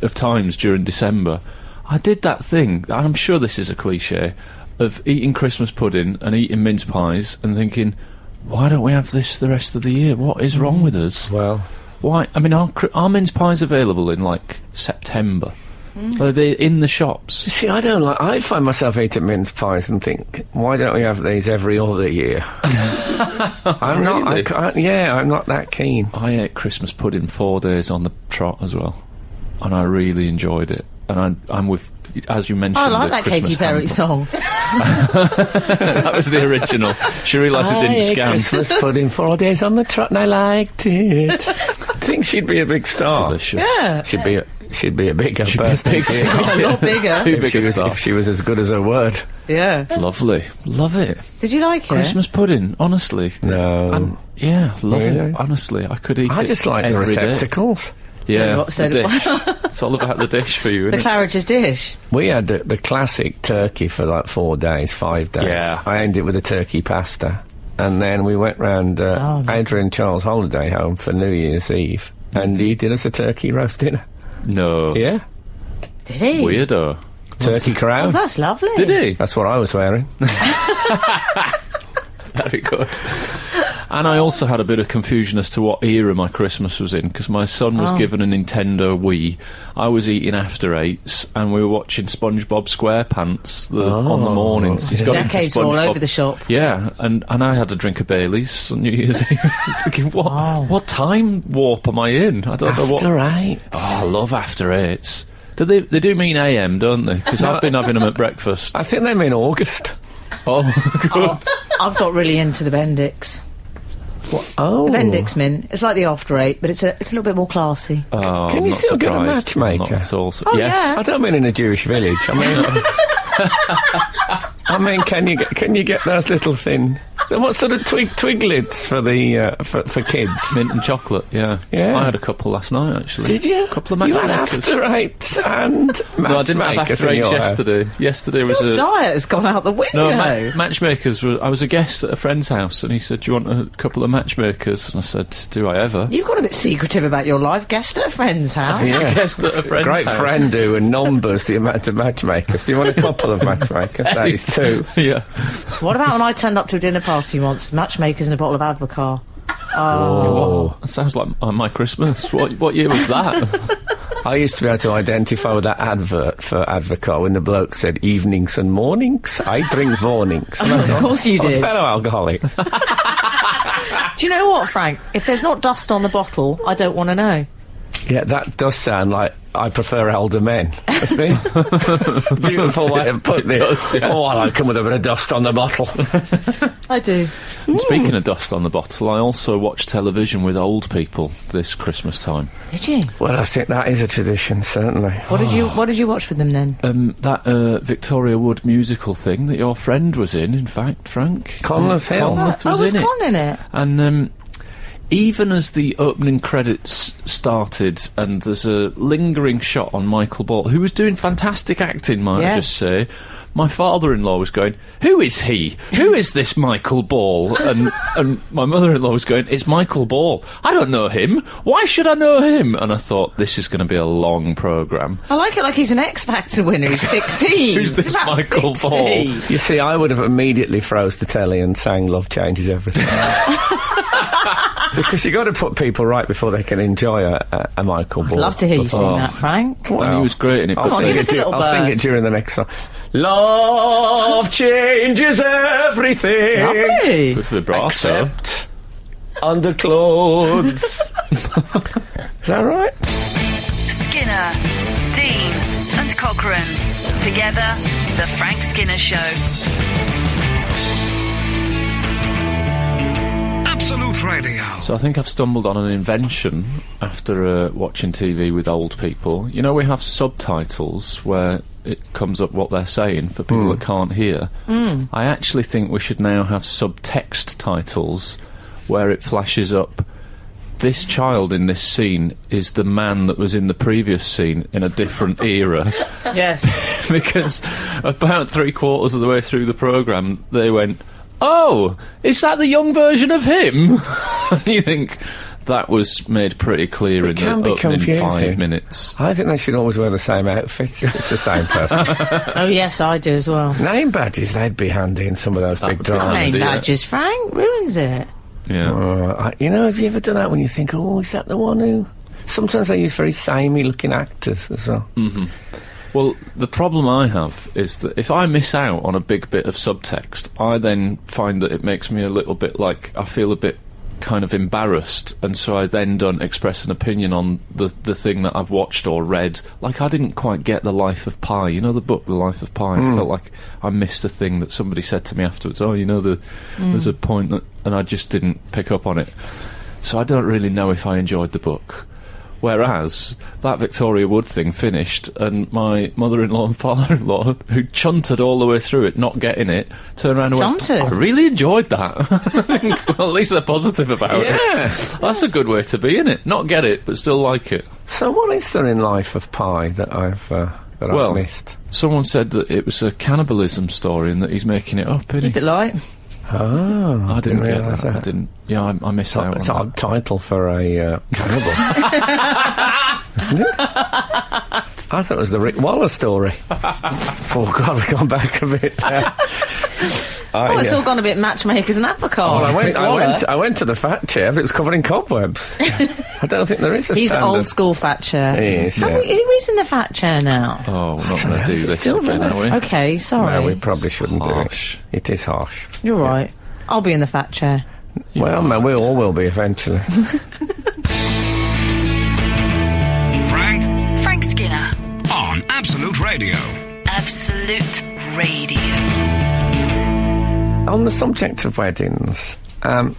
of times during December, I did that thing, and I'm sure this is a cliche, of eating Christmas pudding and eating mince pies and thinking, why don't we have this the rest of the year? What is wrong with us? Well, Why? I mean, are mince pies available in, like, September? Are they in the shops? see, I find myself eating mince pies and think, why don't we have these every other year? I'm not. Really? I'm not that keen. I ate Christmas pudding 4 days on the trot as well, and I really enjoyed it. And I'm with, as you mentioned, I like the that Christmas Katy Perry hamper. song. That was the original. She realised it I didn't ate scan. Christmas pudding 4 days on the trot and I liked it. I think she'd be a big star. Delicious. Yeah. She'd be a bigger She'd be a person. big if star. A lot bigger. Too if big she a was, star. if she was as good as her word. Yeah. Lovely. Love it. Did you like it? Christmas pudding, honestly. No. And, yeah, love Really? it. Honestly, I could eat it I just like the every day. receptacles. Yeah, What, so the dish. It's all about the dish for you, The isn't it? Claridge's dish. We had the classic turkey for like 4 days, 5 days. Yeah. I ended with a turkey pasta. And then we went round no. Adrian Charles' holiday home for New Year's Eve. And he did us a turkey roast dinner. No. Yeah. Did he? Weirdo. Turkey Oh, crown. that's lovely. Did he? That's what I was wearing. Very good. And I also had a bit of confusion as to what era my Christmas was in, because my son was given a Nintendo Wii. I was eating After Eights, and we were watching SpongeBob SquarePants on the mornings. He's got into Decades were all SpongeBob. over the shop. Yeah, and I had a drink of Baileys on New Year's Eve. Thinking, what time warp am I in? I don't know what. After 8. Oh, I love After Eights. They do mean AM, don't they? Because I've been having them at breakfast. I think they mean August. Oh, good. I've got really into the Bendix. Oh. The Bendix Mint. It's like the After Eight, but it's a little bit more classy. Oh, Can I'm you not still get a surprised. matchmaker? Not at all. Oh, yes. yeah. I don't mean in a Jewish village. I mean, can you get those little thin? What sort of twiglets for the for kids? Mint and chocolate, yeah. Yeah. I had a couple last night, actually. Did you? A couple of You had matchmakers. After Eights and No, I didn't have matchmakers After in Eights your house. yesterday. Yesterday was Your a... diet has gone out the window. No, matchmakers. I was a guest at a friend's house, and he said, "Do you want a couple of matchmakers?" And I said, "Do I ever?" You've got a bit secretive about your life. Guest at a friend's house. Yeah. Guest at a friend's Great house. friend who and numbers the amount of matchmakers. Do you want a couple of matchmakers? That is 2. Yeah. What about when I turned up to a dinner party once, matchmakers and a bottle of Advocar? Oh. That sounds like my Christmas. What year was that? I used to be able to identify with that advert for Advocar when the bloke said evenings and mornings. I drink mornings. Of course you I'm a did. fellow alcoholic. Do you know what, Frank? If there's not dust on the bottle, I don't want to know. Yeah, that does sound like I prefer elder men, doesn't it? Beautiful way of putting it. does, yeah. Oh, I like them with a bit of dust on the bottle. I do. Speaking of dust on the bottle, I also watch television with old people this Christmas time. Did you? Well, I think that is a tradition, certainly. What did you watch with them then? That Victoria Wood musical thing that your friend was in fact, Frank. Conleth Hill. Conleth was was in Con in it? And even as the opening credits started, and there's a lingering shot on Michael Ball, who was doing fantastic acting, might I Yes. just say. My father-in-law was going, "Who is he? Who is this Michael Ball?" And my mother-in-law was going, "It's Michael Ball. I don't know him. Why should I know him?" And I thought, this is going to be a long programme. I like it like he's an X Factor winner. He's 16. Who's this He's about Michael 60. Ball? You see, I would have immediately froze the telly and sang Love Changes Everything. Because you got to put people right before they can enjoy a Michael Ball. Love to hear you sing Oh. that, Frank. And he was great in it. I'll, but- sing give it, us a little I'll sing it burst. during the next song. Love changes everything. Lovely. With vibrato. Except underclothes. Is that right? Skinner, Dean, and Cochrane. Together, The Frank Skinner Show. Absolute Radio. So I think I've stumbled on an invention after watching TV with old people. You know, we have subtitles where it comes up what they're saying for people that can't hear. I actually think we should now have subtext titles where it flashes up, this child in this scene is the man that was in the previous scene in a different era. Yes. Because about 3/4 of the way through the programme, they went, "Oh, is that the young version of him?" And you think that was made pretty clear in the can be opening confusing. 5 minutes. I think they should always wear the same outfits if it's the same person. Oh, yes, I do as well. Name badges, they'd be handy in some of those big would be dramas. handy. Name yeah. badges, Frank. Ruins it. Yeah. You know, have you ever done that when you think, oh, is that the one who... Sometimes they use very samey-looking actors as well. Well, the problem I have is that if I miss out on a big bit of subtext, I then find that it makes me a little bit like, I feel a bit kind of embarrassed, and so I then don't express an opinion on the thing that I've watched or read. Like, I didn't quite get The Life of Pi. You know the book, The Life of Pi? I felt like I missed a thing that somebody said to me afterwards. Oh, you know, there's a point that... And I just didn't pick up on it. So I don't really know if I enjoyed the book. Whereas that Victoria Wood thing finished, and my mother-in-law and father-in-law, who chunted all the way through it, not getting it, turned around and Chunted? went, "I really enjoyed that." I think, well, at least they're positive about it. Yeah. That's a good way to be, innit? Not get it, but still like it. So what is there in Life of Pi that I've Well, missed? Someone said that it was a cannibalism story and that he's making it up, isn't Keep he? it light. Oh, I didn't get realise that. I didn't. Yeah, I missed out on It's an that. odd title for a cannibal. Isn't it? I thought it was the Rick Waller story. Oh, God, we've gone back a bit. Oh, it's all gone a bit matchmakers and apricot. Well, Rick Waller. I went to the fat chair, but it was covered in cobwebs. I don't think there is a He's standard. old school fat chair. He is, Who yeah. is in the fat chair now? Oh, we're not going to Is do it this still again, there? are we? Okay, sorry. No, we probably shouldn't Harsh. do it. It is harsh. You're right. I'll be in the fat chair. Well, man, we all will be eventually. Frank Skinner. On Absolute Radio. Absolute Radio. On the subject of weddings, am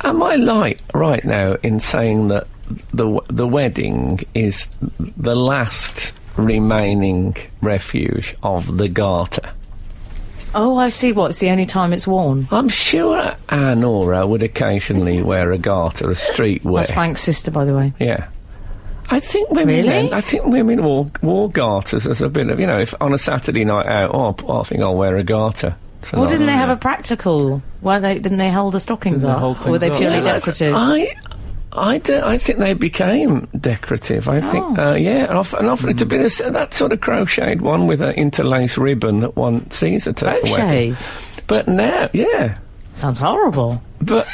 I right now in saying that the wedding is the last remaining refuge of the garter? Oh, I see. It's the only time it's worn? I'm sure our Nora would occasionally wear a garter, a street wear. That's Frank's sister, by the way. Yeah. I think women. Really? I think women wore garters as a bit of, if on a Saturday night out. I think I'll wear a garter. tonight. Well, didn't they have a practical? Didn't they hold the stockings Didn't they up? hold Or were they things up? purely Yeah, decorative? I think they became decorative. I think, and often it to be that sort of crocheted one with an interlaced ribbon that one sees at a wedding. Crochet? But now, yeah. Sounds horrible. But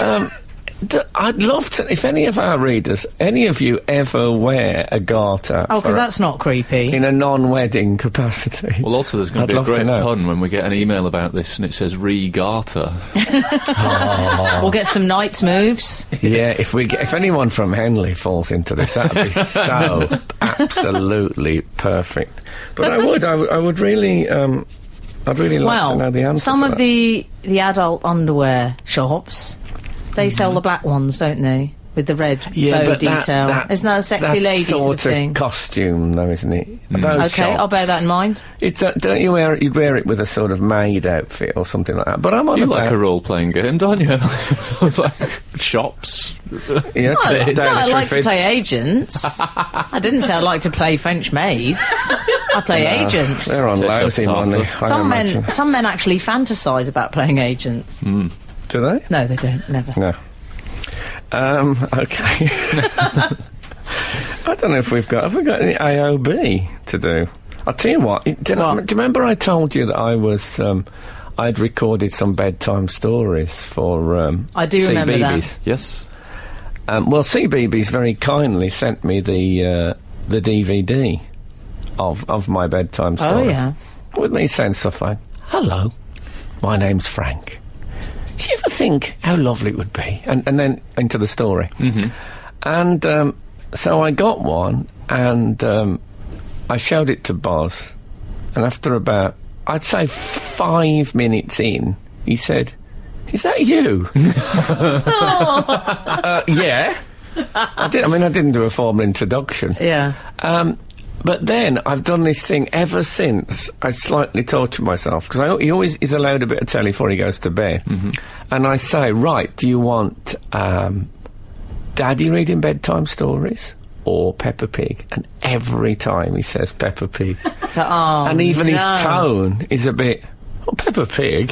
I'd love to, if any of our readers, any of you ever wear a garter Oh, because that's not creepy. in a non-wedding capacity. Well, also, there's going I'd to be a love to great know. pun when we get an email about this and it says re-garter. We'll get some Knights moves. Yeah, if anyone from Henley falls into this, that'd be so absolutely perfect. But I would really, I'd really like to know the answer. Some to of that. the adult underwear shops, they sell the black ones, don't they? With the red bow detail. Isn't that a sexy lady sort sort of thing? Costume, though, isn't it? Those Okay, I'll bear that in mind. Don't you wear it? You'd wear it with a sort of maid outfit or something like that. But I'm on You about like a role-playing game, don't you? Like shops. yeah, No, I David like to Triffid. play agents. I didn't say I like to play French maids. I play agents. They're on Tits lousy up money. Tartar. I imagine. Some men actually fantasise about playing agents. Do they? No, they don't. Never. No. Okay. I don't know if have we got any AOB to do? I'll tell you what. Do you remember I told you that I was, I'd recorded some bedtime stories for, I do remember that. CBeebies. Yes. Well, CBeebies very kindly sent me the DVD of my bedtime stories. Oh, yeah. With me saying stuff like, "Hello, my name's Frank. Do you ever think how lovely it would be?" And then into the story. Mm-hmm. And so I got one, and I showed it to Boz. And after about, I'd say 5 minutes in, he said, "Is that you?" Yeah. I didn't do a formal introduction. Yeah. But then I've done this thing ever since. I slightly torture myself because he always is allowed a bit of telly before he goes to bed. Mm-hmm. And I say, "Right, do you want Daddy reading bedtime stories or Peppa Pig?" And every time he says Peppa Pig. Oh, And even his no. tone is a bit, "Oh, Peppa Pig?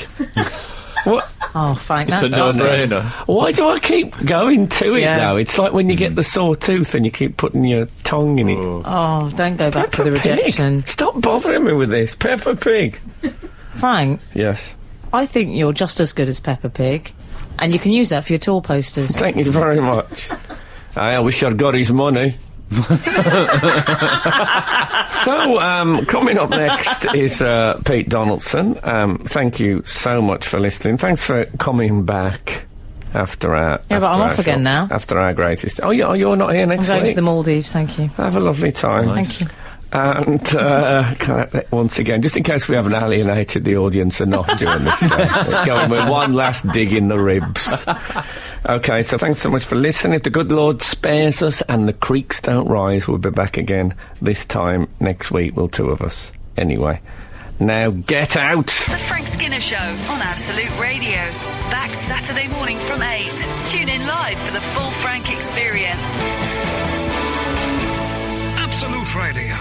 What? Oh, Frank, It's a that's it. no-brainer. Why do I keep going to it Yeah. now? It's like when you get the sore tooth and you keep putting your tongue in it. Oh, don't go back to the Peppa Pig? rejection. Stop bothering me with this. Peppa Pig. Frank, Yes. I think you're just as good as Peppa Pig, and you can use that for your tour posters. Thank you very much. I wish I'd got his money. So, coming up next is Pete Donaldson. Thank you so much for listening. Thanks for coming back after our... Yeah, but I'm after off our again show. now. After our greatest... Oh, you're not here I'm next going week? to the Maldives, thank you. Have a lovely time. Thank you. And once again, just in case we haven't alienated the audience enough during this show, going with one last dig in the ribs. Okay, so thanks so much for listening. If the good Lord spares us and the creeks don't rise, we'll be back again this time next week. Well, 2 of us. Anyway, now get out! The Frank Skinner Show on Absolute Radio. Back Saturday morning from 8. Tune in live for the full Frank experience. Absolute Radio.